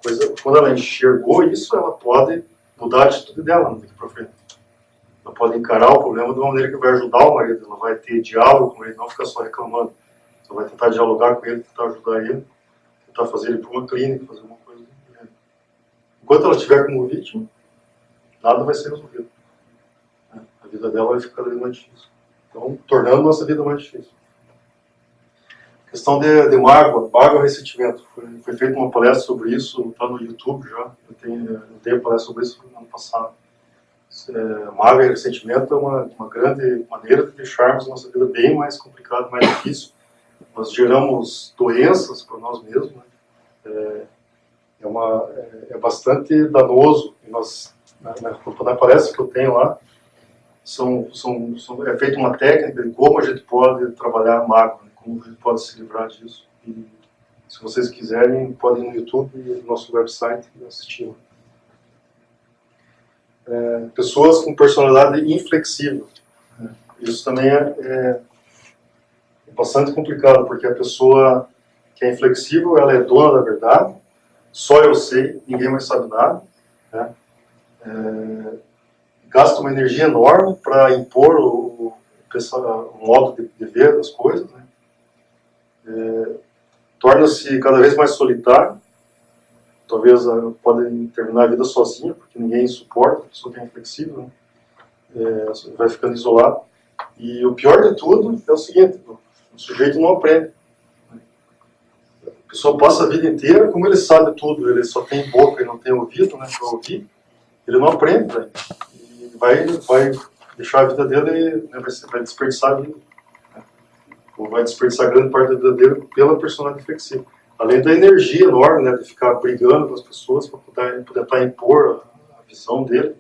coisa... Quando ela enxergou isso, ela pode mudar a atitude dela daqui para frente. Ela pode encarar o problema de uma maneira que vai ajudar o marido. Ela vai ter diálogo com ele, não ficar só reclamando. Ela vai tentar dialogar com ele, tentar ajudar ele, tentar fazer ele para uma clínica, fazer uma coisa. Enquanto ela estiver como vítima, nada vai ser resolvido. A vida dela vai ficar mais difícil. Então, tornando a nossa vida mais difícil. Questão de mágoa e ressentimento. Foi feita uma palestra sobre isso, está no YouTube já. Eu tenho palestra sobre isso no ano passado. mágoa e ressentimento é uma grande maneira de deixarmos a nossa vida bem mais complicada, mais difícil. Nós geramos doenças para nós mesmos, né? É bastante danoso. E na palestra que eu tenho lá, é feita uma técnica de como a gente pode trabalhar a mágoa, né? Como a gente pode se livrar disso. E, se vocês quiserem, podem ir no YouTube e no nosso website assistir. Pessoas com personalidade inflexível. Isso também é bastante complicado, porque a pessoa que é inflexível, ela é dona da verdade, só eu sei, ninguém mais sabe nada, né? Gasta uma energia enorme para impor o modo de ver as coisas, né? Torna-se cada vez mais solitário, talvez podem terminar a vida sozinha, porque ninguém suporta, a pessoa que é inflexível, né? Vai ficando isolado. E o pior de tudo é o seguinte: o sujeito não aprende. A pessoa passa a vida inteira, como ele sabe tudo, ele só tem boca e não tem ouvido, né, para ouvir, ele não aprende, né? E vai deixar a vida dele, né, vai desperdiçar a vida, né? Ou vai desperdiçar grande parte da vida dele pela personalidade flexível. Além da energia enorme, né, de ficar brigando com as pessoas para poder tentar impor a visão dele.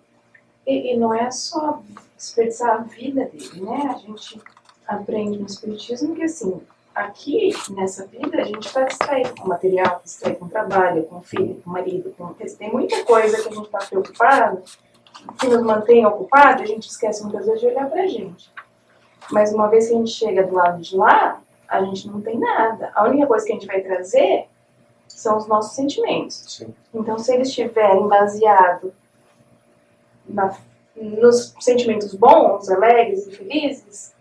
E não é só desperdiçar a vida dele, né? A gente aprende no Espiritismo que, assim, aqui, nessa vida, a gente está distraído com o material, distraído com o trabalho, com o filho, com o marido, tem muita coisa que a gente está preocupado, que nos mantém ocupado, a gente esquece muitas vezes de olhar pra gente. Mas uma vez que a gente chega do lado de lá, a gente não tem nada. A única coisa que a gente vai trazer são os nossos sentimentos. Sim. Então, se eles estiverem baseados nos sentimentos bons, alegres e felizes,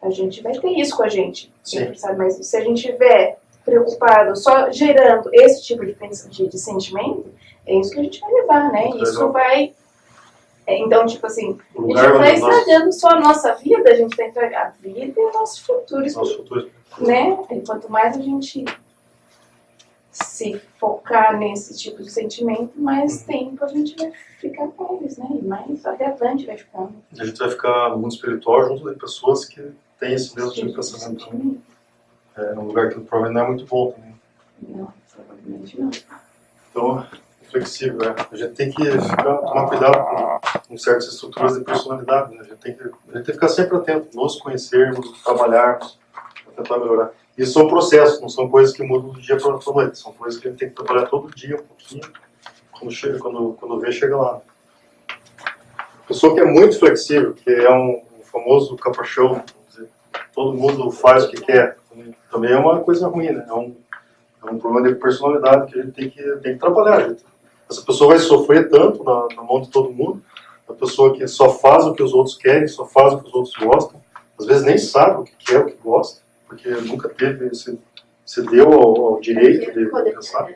a gente vai ter isso com a gente. Sabe? Mas se a gente estiver preocupado só gerando esse tipo de sentimento, é isso que a gente vai levar, né? Isso vai... Então, tipo assim, a gente não está estragando só a nossa vida, a gente está estragando a vida e os nossos futuros. Né? E quanto mais a gente se focar nesse tipo de sentimento, mais tempo a gente vai ficar com eles, né? E mais relevante vai ficando. A gente vai ficar no mundo espiritual junto de pessoas que têm esse mesmo tipo de pensamento. É um lugar que provavelmente não é muito bom também. Não, provavelmente não. Então, flexível, né? A gente tem que tomar cuidado com certas estruturas de personalidade, né? A gente tem que ficar sempre atento, nos conhecermos, trabalharmos, para tentar melhorar. Isso são processos, não são coisas que mudam do dia para a noite, são coisas que a gente tem que trabalhar todo dia, um pouquinho, quando vê, chega lá. A pessoa que é muito flexível, que é um famoso capachão, vamos dizer, todo mundo faz o que quer, também é uma coisa ruim, né? É um problema de personalidade que a gente tem que trabalhar. Essa pessoa vai sofrer tanto na mão de todo mundo, a pessoa que só faz o que os outros querem, só faz o que os outros gostam, às vezes nem sabe o que quer, o que gosta, porque nunca se deu ao direito de pensar.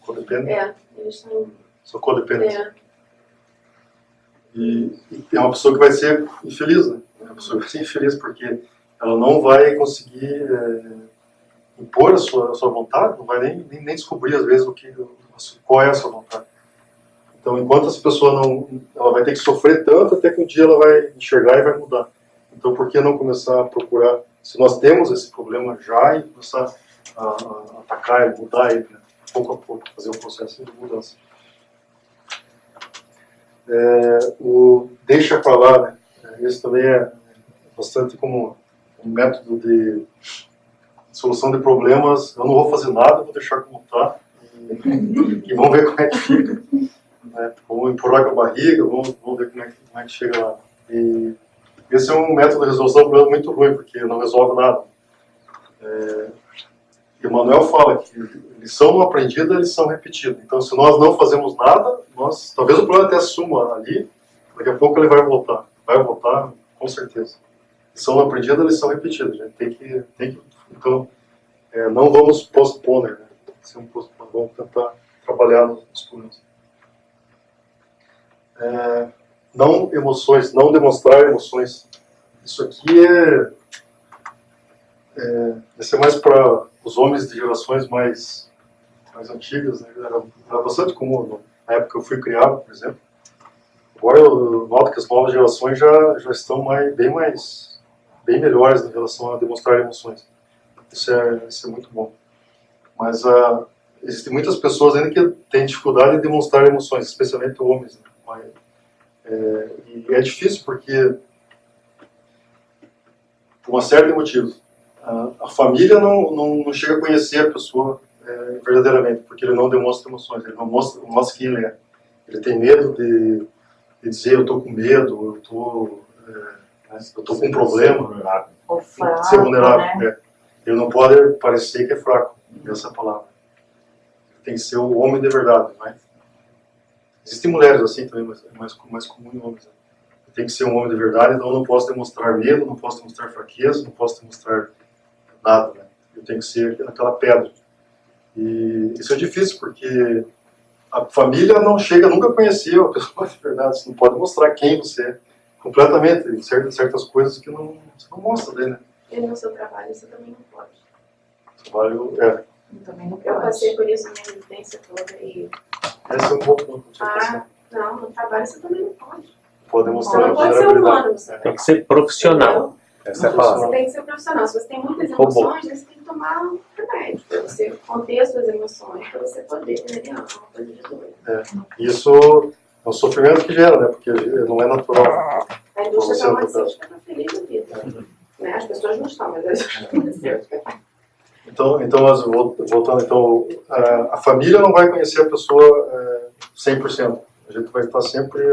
Codependente. Eles são codependentes. E é uma pessoa que vai ser infeliz, né? É uma pessoa que vai ser infeliz porque ela não vai conseguir impor a sua vontade, não vai nem descobrir às vezes qual é a sua vontade. Então, enquanto essa pessoa ela vai ter que sofrer tanto até que um dia ela vai enxergar e vai mudar. Então, por que não começar a procurar, se nós temos esse problema já, e começar a atacar ele, mudar ele, né? Pouco a pouco, fazer um processo de mudança. O deixa pra lá, né? Esse também é bastante como um método de solução de problemas. Eu não vou fazer nada, vou deixar como está e vamos ver como é que fica, né? Vamos empurrar com a barriga, vamos ver como é que chega lá. E esse é um método de resolução de problema muito ruim, porque não resolve nada. E o Manuel fala que lição não aprendida é lição repetida. Então, se nós não fazemos nada, talvez o problema até suma ali, daqui a pouco ele vai voltar. Vai voltar, com certeza. Lição não aprendida é lição repetida. A gente tem que então, não vamos postponer, né? Vamos tentar trabalhar nos problemas. Não emoções, não demonstrar emoções. Isso aqui esse é mais para os homens de gerações mais antigas, né? Era bastante comum. Na época que eu fui criado, por exemplo, Agora eu noto que as novas gerações já estão bem melhores em relação a demonstrar emoções. Isso é muito bom. Mas existem muitas pessoas ainda que têm dificuldade em demonstrar emoções, especialmente homens. Né? E é difícil porque, por uma série de motivos, a família não chega a conhecer a pessoa verdadeiramente, porque ele não demonstra emoções, ele não mostra quem ele é. Ele tem medo de dizer eu estou com medo, eu estou com um problema. Ou fraco, Ser vulnerável. né? Ele não pode parecer que é fraco, essa palavra. Tem que ser o homem de verdade. Né? Existem mulheres assim também, mas é mais comum em homens. Né? Tem que ser um homem de verdade, então eu não posso demonstrar medo, não posso demonstrar fraqueza, não posso demonstrar nada. Né? Eu tenho que ser aquela pedra. E isso é difícil, porque a família não chega nunca a conhecer a pessoa de verdade. Você não pode mostrar quem você é completamente. Certas coisas que você não mostra dele. Né? E no seu trabalho você também não pode. Trabalho, Eu também não Eu pode. passei por isso minha vivência toda e... esse é um pouco ponto. não, no trabalho você também não pode. Pode Você demonstrar não pode ser vulnerabilidade. humano, você Tem que ser profissional. Essa é a Você palavra. tem que ser profissional. Se você tem muitas Robô. emoções, você tem que tomar um remédio para você conter as suas emoções, para você poder mediar uma coisa de doido. Isso é um sofrimento que gera, né? Porque não é natural. A indústria farmacêutica está feliz da vida. Né? As pessoas não estão, mas as farmacêuticas. Então nós voltando, então, a família não vai conhecer a pessoa 100%. A gente vai estar sempre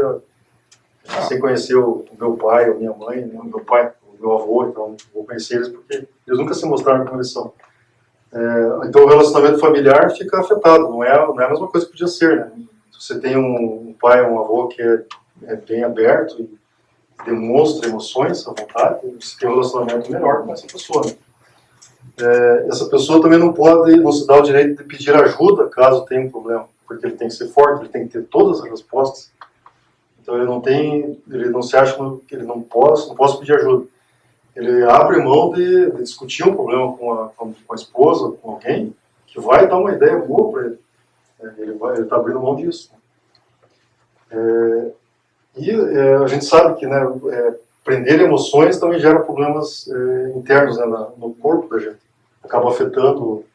sem conhecer o meu pai, ou minha mãe, né? O meu pai, o meu avô, então vou conhecer eles porque eles nunca se mostraram como eles são. Então o relacionamento familiar fica afetado, não é a mesma coisa que podia ser, né? Se você tem um pai, um avô que é bem aberto e demonstra emoções à vontade, você tem um relacionamento melhor com essa pessoa, né? Essa pessoa também não se dá o direito de pedir ajuda caso tenha um problema, porque ele tem que ser forte, ele tem que ter todas as respostas. Então ele não se acha que ele não posso pedir ajuda. Ele abre mão de discutir um problema com a esposa, com alguém, que vai dar uma ideia boa para ele. Ele está abrindo mão disso. A gente sabe que, né, prender emoções também gera problemas internos, né, no corpo da gente. Acaba afetando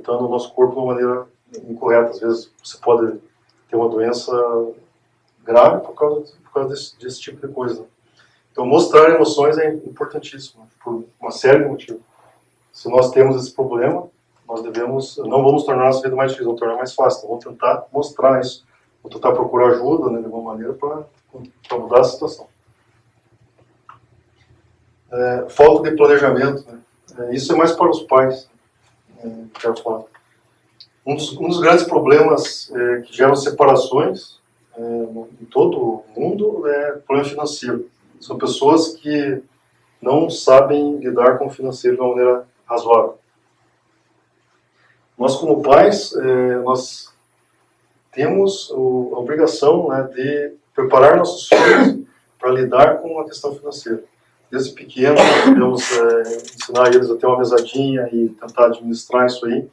o nosso corpo de uma maneira incorreta. Às vezes você pode ter uma doença grave por causa desse tipo de coisa. Então mostrar emoções é importantíssimo, por uma série de motivos. Se nós temos esse problema, nós não vamos tornar a nossa vida mais difícil, vamos tornar mais fácil. Então, vamos tentar mostrar isso, vamos tentar procurar ajuda, né, de alguma maneira para mudar a situação. Falta de planejamento, né? Isso é mais para os pais, quero falar. Um dos grandes problemas que geram separações em todo o mundo é o problema financeiro. São pessoas que não sabem lidar com o financeiro de uma maneira razoável. Nós, como pais, nós temos a obrigação, né, de preparar nossos filhos para lidar com a questão financeira. Desde pequeno, nós podemos ensinar eles a ter uma mesadinha e tentar administrar isso aí,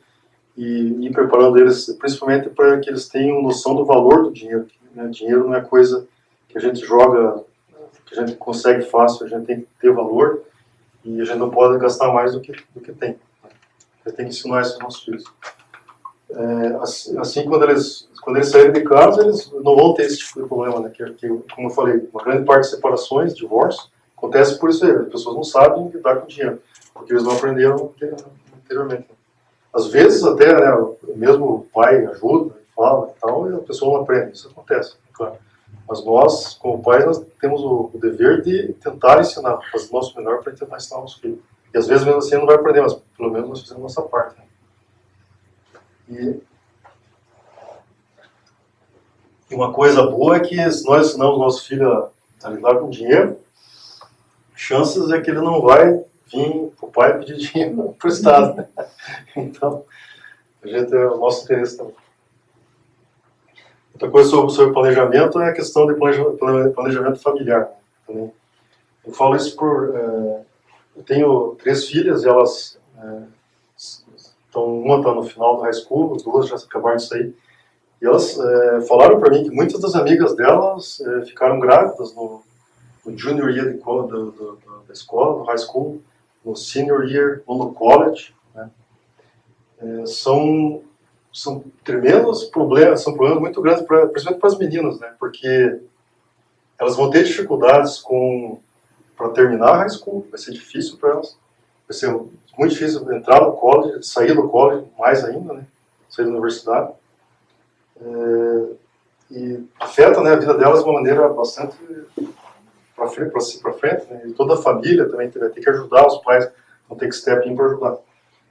e ir preparando eles, principalmente para que eles tenham noção do valor do dinheiro. Né? Dinheiro não é coisa que a gente joga, que a gente consegue fácil, a gente tem que ter valor, e a gente não pode gastar mais do que tem. A gente tem que ensinar isso aos nossos filhos. Assim, quando eles saírem de casa, eles não vão ter esse tipo de problema, né? Que, como eu falei, uma grande parte de separações, divórcios, acontece por isso aí. As pessoas não sabem lidar com dinheiro, porque eles não aprenderam anteriormente. Às vezes até, né, mesmo o pai ajuda, fala e tal, e a pessoa não aprende. Isso acontece, claro. Mas nós, como pais, nós temos o dever de tentar ensinar, fazer o nosso melhor para tentar ensinar os filhos. E às vezes mesmo assim não vai aprender, mas pelo menos nós fizemos a nossa parte. Né? E uma coisa boa é que se nós ensinamos o nosso filho a lidar com dinheiro, chances é que ele não vai vir para o pai pedir dinheiro emprestado. Né? Então, a gente é o nosso interesse também. Outra coisa sobre planejamento é a questão de planejamento familiar. Também. Eu falo isso eu tenho 3 filhas e elas uma está no final do high school, as 2 já acabaram de sair. E elas falaram para mim que muitas das amigas delas ficaram grávidas no junior year da escola, no high school, no senior year ou no college, né? São tremendos problemas, são problemas muito grandes, principalmente para as meninas, né? Porque elas vão ter dificuldades para terminar a high school, vai ser difícil para elas, vai ser muito difícil entrar no college, sair do college, mais ainda, né? Sair da universidade. E afeta, né, a vida delas de uma maneira bastante para frente, né? E toda a família também vai ter que ajudar, os pais vão ter que step in para ajudar.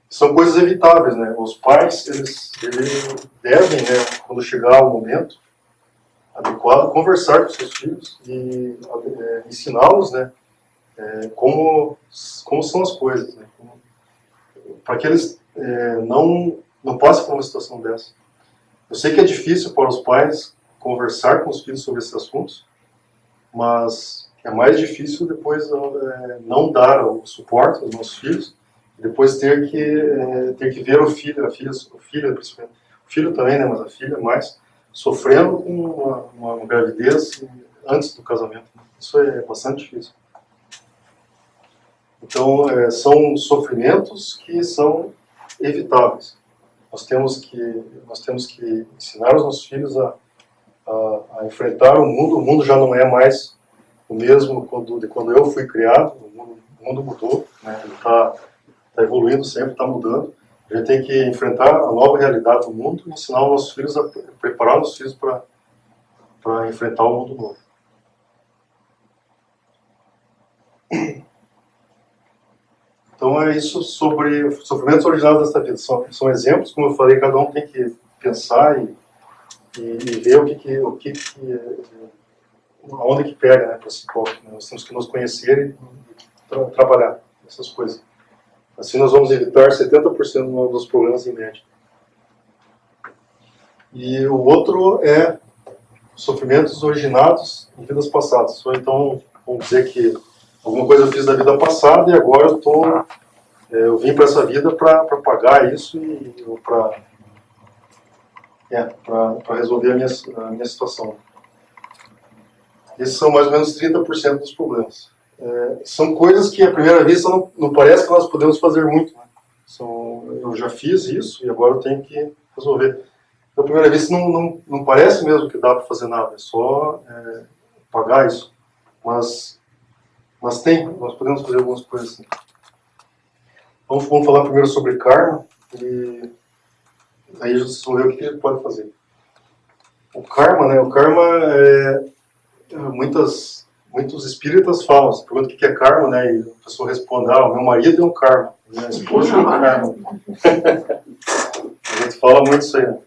São coisas evitáveis, né? Os pais, eles devem, né, quando chegar o momento adequado, conversar com seus filhos e ensiná-los, né, como são as coisas, né? Para que eles não passem por uma situação dessa. Eu sei que é difícil para os pais conversar com os filhos sobre esses assuntos, mas é mais difícil depois não dar o suporte aos nossos filhos, e depois ter que ver o filho principalmente, o filho também, né, mas a filha mais, sofrendo com uma gravidez antes do casamento. Isso é bastante difícil. Então, são sofrimentos que são evitáveis. Nós temos que ensinar os nossos filhos a enfrentar o mundo. O mundo já não é mais o mesmo de quando eu fui criado. O mundo mudou, né? Ele está evoluindo sempre, está mudando. A gente tem que enfrentar a nova realidade do mundo e ensinar os nossos filhos preparar os nossos filhos para enfrentar o mundo novo. Então é isso sobre sofrimentos originários desta vida. São exemplos, como eu falei, cada um tem que pensar e ver aonde que pega, né, para esse ponto. Né? Nós temos que nos conhecer e trabalhar essas coisas. Assim nós vamos evitar 70% dos problemas em média. E o outro é sofrimentos originados em vidas passadas. Ou então, vamos dizer que alguma coisa eu fiz da vida passada e agora eu vim para essa vida para pagar isso ou para resolver a minha situação. Esses são mais ou menos 30% dos problemas. São coisas que à primeira vista não parece que nós podemos fazer muito, né? Eu já fiz isso e agora eu tenho que resolver. À primeira vista não parece mesmo que dá para fazer nada, é só pagar isso. Mas nós podemos fazer algumas coisas assim. Vamos falar primeiro sobre karma e aí vocês vão ver o que a gente pode fazer. O karma, né? O karma muitos espíritas falam, você pergunta o que é karma, né? E a pessoa responde, o meu marido é um karma, minha esposa é um karma. A gente fala muito isso aí, né?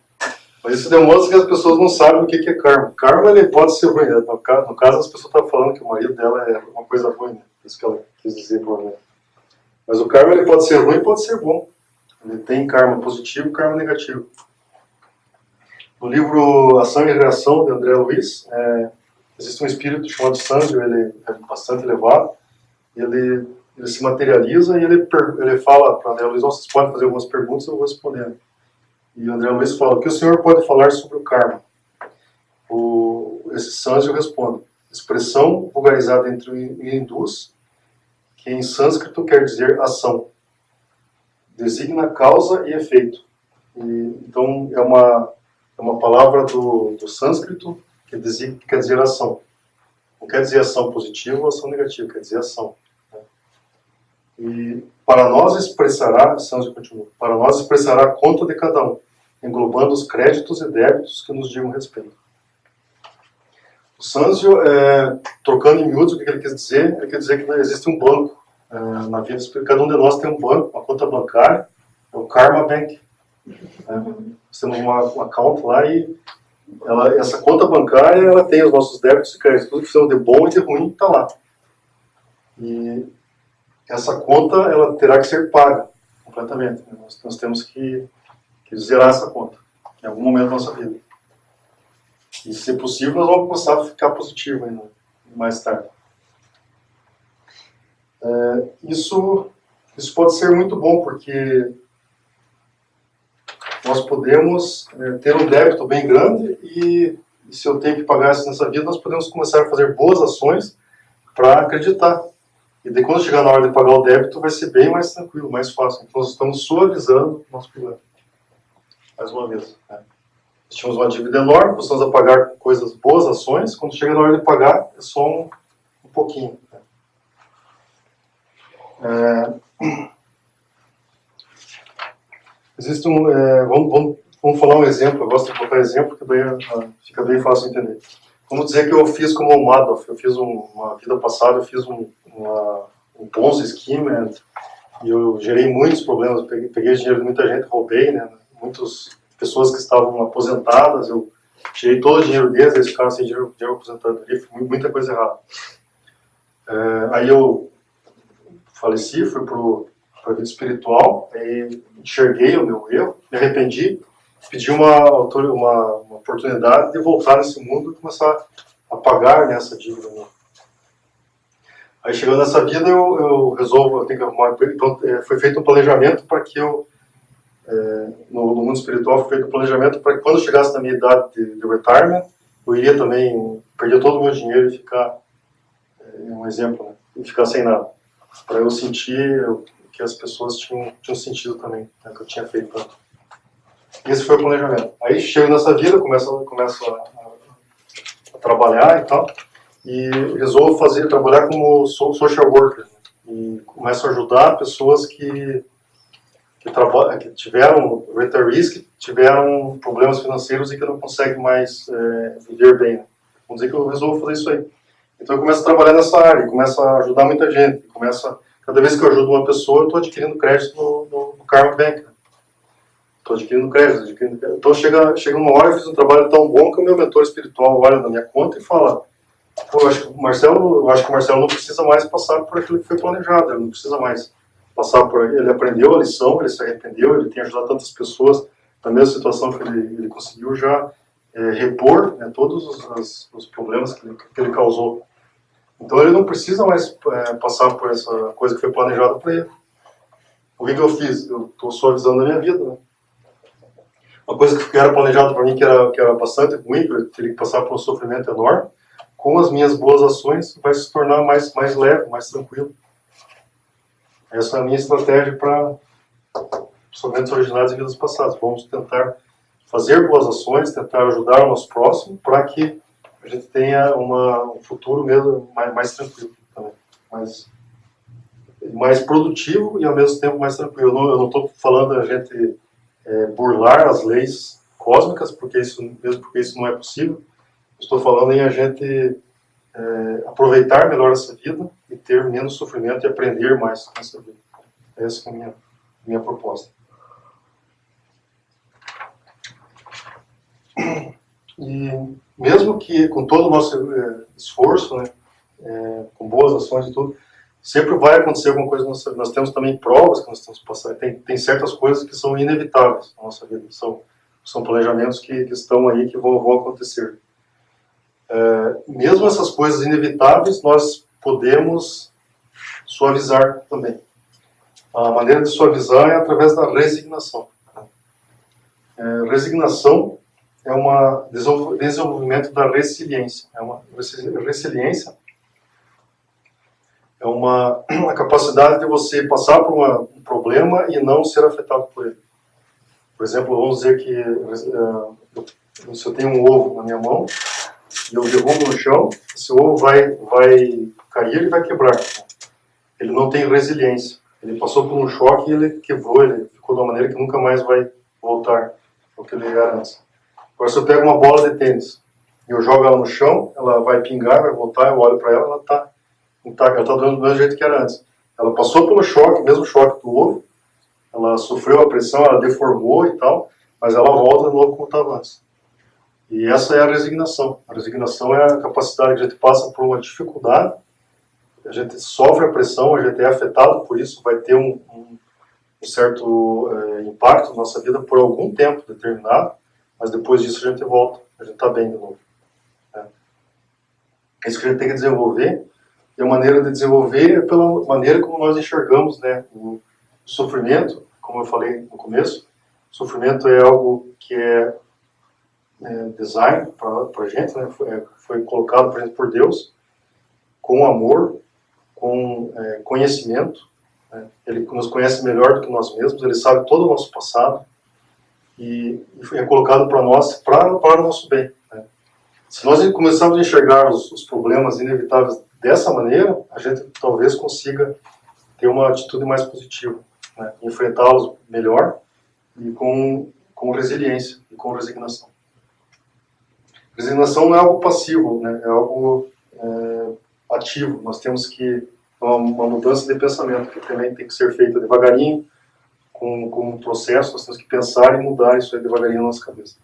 Mas isso demonstra que as pessoas não sabem o que é karma. Karma, ele pode ser ruim, né? No caso, as pessoas estavam falando que o marido dela é uma coisa ruim, né? Isso que ela quis dizer, provavelmente. Mas o karma, ele pode ser ruim e pode ser bom. Ele tem karma positivo e karma negativo. No livro Ação e Reação, de André Luiz, existe um espírito chamado Sanjo, ele é bastante elevado, ele se materializa e ele fala para André Luiz, vocês podem fazer algumas perguntas, eu vou responder. E o André Luiz fala, o que o senhor pode falar sobre o karma? Esse Sanjo responde, expressão vulgarizada entre hindus, que em sânscrito quer dizer ação. Designa causa e efeito. Então é uma palavra do sânscrito que quer dizer ação. Não quer dizer ação positiva ou ação negativa, quer dizer ação. Né? E para nós expressará, Sanjo continua, para nós expressará a conta de cada um, englobando os créditos e débitos que nos digam respeito. O Sanjo, trocando em miúdos o que ele quer dizer que existe um banco na vida, cada um de nós tem um banco, uma conta bancária, é o Karma Bank. Né? Nós temos uma conta lá e essa conta bancária ela tem os nossos débitos e créditos, tudo que fizemos de bom e de ruim está lá. E essa conta ela terá que ser paga completamente. Né? Nós temos que zerar essa conta em algum momento da nossa vida. E se possível nós vamos começar a ficar positivo ainda mais tarde. Isso pode ser muito bom porque nós podemos ter um débito bem grande e se eu tenho que pagar isso nessa vida, nós podemos começar a fazer boas ações para acreditar. E daí quando chegar na hora de pagar o débito, vai ser bem mais tranquilo, mais fácil. Então nós estamos suavizando o nosso problema. Mais uma vez. Né? Nós tínhamos uma dívida enorme, precisamos a pagar coisas, boas ações. Quando chega na hora de pagar, é só um pouquinho. Né? Existe vamos falar um exemplo. Eu gosto de colocar exemplo, porque daí fica bem fácil de entender. Vamos dizer que eu fiz como o Madoff. Eu fiz uma vida passada, eu fiz um Ponzi scheme, e eu gerei muitos problemas. Peguei dinheiro de muita gente, roubei, né? Muitas pessoas que estavam aposentadas, eu tirei todo o dinheiro deles, eles ficaram sem dinheiro de aposentadoria, muita coisa errada. Aí eu faleci, fui para a vida espiritual, aí enxerguei o meu erro, me arrependi, pedi uma oportunidade de voltar nesse mundo e começar a pagar nessa dívida. Né? Aí chegando nessa vida eu resolvo, eu tenho que arrumar. Então foi feito um planejamento para que eu, no mundo espiritual, foi feito um planejamento para que quando eu chegasse na minha idade de retirement, eu iria também perder todo o meu dinheiro e ficar, um exemplo, né? E ficar sem nada. Para eu sentir que as pessoas tinham sentido também, né, que eu tinha feito tanto. Esse foi o planejamento. Aí chego nessa vida, começo a trabalhar e tal, e resolvo trabalhar como social worker, né, e começo a ajudar pessoas que tiveram retirees, que tiveram problemas financeiros e que não conseguem mais viver bem. Né. Vamos dizer que eu resolvo fazer isso aí. Então eu começo a trabalhar nessa área, começo a ajudar muita gente, cada vez que eu ajudo uma pessoa, eu estou adquirindo crédito no Karma Bank. Estou adquirindo crédito. Então chega uma hora, eu fiz um trabalho tão bom que o meu mentor espiritual olha na minha conta e fala: pô, eu acho que o Marcelo não precisa mais passar por aquilo que foi planejado, ele não precisa mais passar por. Ele aprendeu a lição, ele se arrependeu, ele tem ajudado tantas pessoas na mesma situação que ele conseguiu já repor, né, todos os problemas que ele causou. Então ele não precisa mais passar por essa coisa que foi planejada para ele. O que eu fiz? Eu estou suavizando a minha vida. Né? Uma coisa que era planejada para mim, que era bastante ruim, que eu teria que passar por um sofrimento enorme, com as minhas boas ações vai se tornar mais leve, mais tranquilo. Essa é a minha estratégia para sofrimentos originários e vidas passadas. Vamos tentar fazer boas ações, tentar ajudar o nosso próximo, para que a gente tenha um futuro mesmo mais tranquilo também, mais produtivo e ao mesmo tempo mais tranquilo. Eu não estou falando da gente burlar as leis cósmicas, porque isso não é possível. Estou falando em a gente aproveitar melhor essa vida e ter menos sofrimento e aprender mais com essa vida. Essa é a minha proposta. E mesmo que com todo o nosso esforço, né, com boas ações e tudo, sempre vai acontecer alguma coisa na nossa vida. Nós temos também provas que nós temos que passar. Tem certas coisas que são inevitáveis na nossa vida. São planejamentos que estão aí, que vão acontecer. Mesmo essas coisas inevitáveis, nós podemos suavizar também. A maneira de suavizar é através da resignação. Resignação é um desenvolvimento da resiliência. Resiliência é uma capacidade de você passar por um problema e não ser afetado por ele. Por exemplo, vamos dizer que se eu tenho um ovo na minha mão e eu derrubo no chão, esse ovo vai cair e vai quebrar. Ele não tem resiliência. Ele passou por um choque e ele quebrou, ele ficou de uma maneira que nunca mais vai voltar ao que ele era antes. Agora, se eu pego uma bola de tênis e eu jogo ela no chão, ela vai pingar, vai voltar, eu olho para ela, ela está intacta, ela está do mesmo jeito que era antes. Ela passou pelo choque, mesmo choque do ovo, ela sofreu a pressão, ela deformou e tal, mas ela volta de novo como estava antes. E essa é a resignação. A resignação é a capacidade que a gente passa por uma dificuldade, a gente sofre a pressão, a gente é afetado por isso, vai ter um certo impacto na nossa vida por algum tempo determinado, mas depois disso a gente volta, a gente está bem de novo. É isso que a gente tem que desenvolver, e a maneira de desenvolver é pela maneira como nós enxergamos, né, o sofrimento, como eu falei no começo, Sofrimento é algo que é design para a gente, né? Foi colocado para gente por Deus, com amor, com conhecimento. Né? Ele nos conhece melhor do que nós mesmos, ele sabe todo o nosso passado e é colocado para nós, para o nosso bem. Né? Se nós começarmos a enxergar os problemas inevitáveis dessa maneira, a gente talvez consiga ter uma atitude mais positiva, né? Enfrentá-los melhor e com resiliência e com resignação. Resignação não é algo passivo, né? É algo ativo. Nós temos que uma mudança de pensamento que também tem que ser feita devagarinho, com um processo. Nós temos que pensar e mudar isso aí devagarinho na nossa cabeça.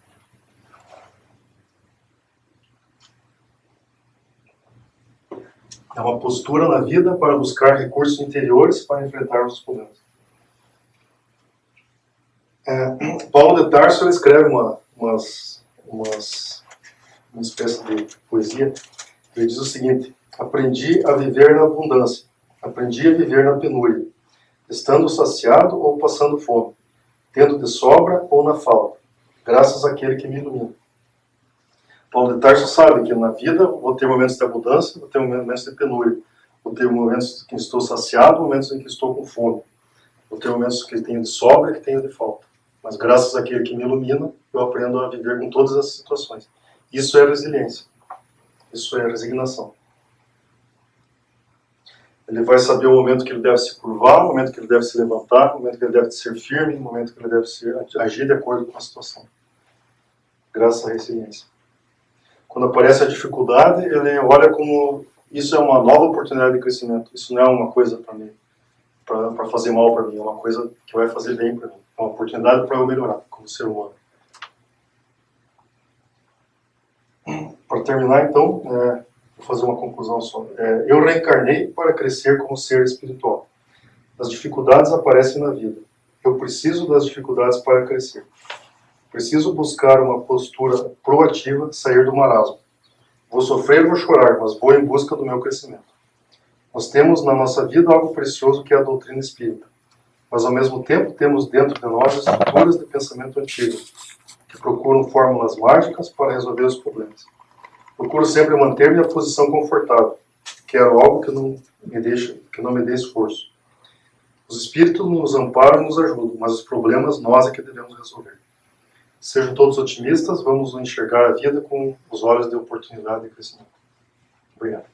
É uma postura na vida para buscar recursos interiores para enfrentar os problemas. Paulo de Tarso ele escreve uma espécie de poesia. Ele diz o seguinte: aprendi a viver na abundância, aprendi a viver na penúria, estando saciado ou passando fome, tendo de sobra ou na falta, graças àquele que me ilumina. Paulo de Tarso sabe que na vida vou ter momentos de abundância, vou ter momentos de penúria, vou ter momentos em que estou saciado, momentos em que estou com fome, vou ter momentos que tenho de sobra e que tenho de falta. Mas graças àquele que me ilumina, eu aprendo a viver com todas essas situações. Isso é resiliência. Isso é resignação. Ele vai saber o momento que ele deve se curvar, o momento que ele deve se levantar, o momento que ele deve ser firme, o momento que ele deve agir de acordo com a situação. Graças à resiliência. Quando aparece a dificuldade, ele olha como isso é uma nova oportunidade de crescimento. Isso não é uma coisa para mim, para fazer mal para mim, é uma coisa que vai fazer bem para mim. É uma oportunidade para eu melhorar como ser humano. Para terminar, então, vou fazer uma conclusão só. Eu reencarnei para crescer como ser espiritual. As dificuldades aparecem na vida. Eu preciso das dificuldades para crescer. Preciso buscar uma postura proativa, sair do marasmo. Vou sofrer, vou chorar, mas vou em busca do meu crescimento. Nós temos na nossa vida algo precioso que é a doutrina espírita. Mas ao mesmo tempo temos dentro de nós estruturas de pensamento antigo, que procuram fórmulas mágicas para resolver os problemas. Procuro sempre manter minha posição confortável. Quero algo que não me dê esforço. Os espíritos nos amparam e nos ajudam, mas os problemas nós é que devemos resolver. Sejam todos otimistas, vamos enxergar a vida com os olhos de oportunidade e crescimento. Obrigado.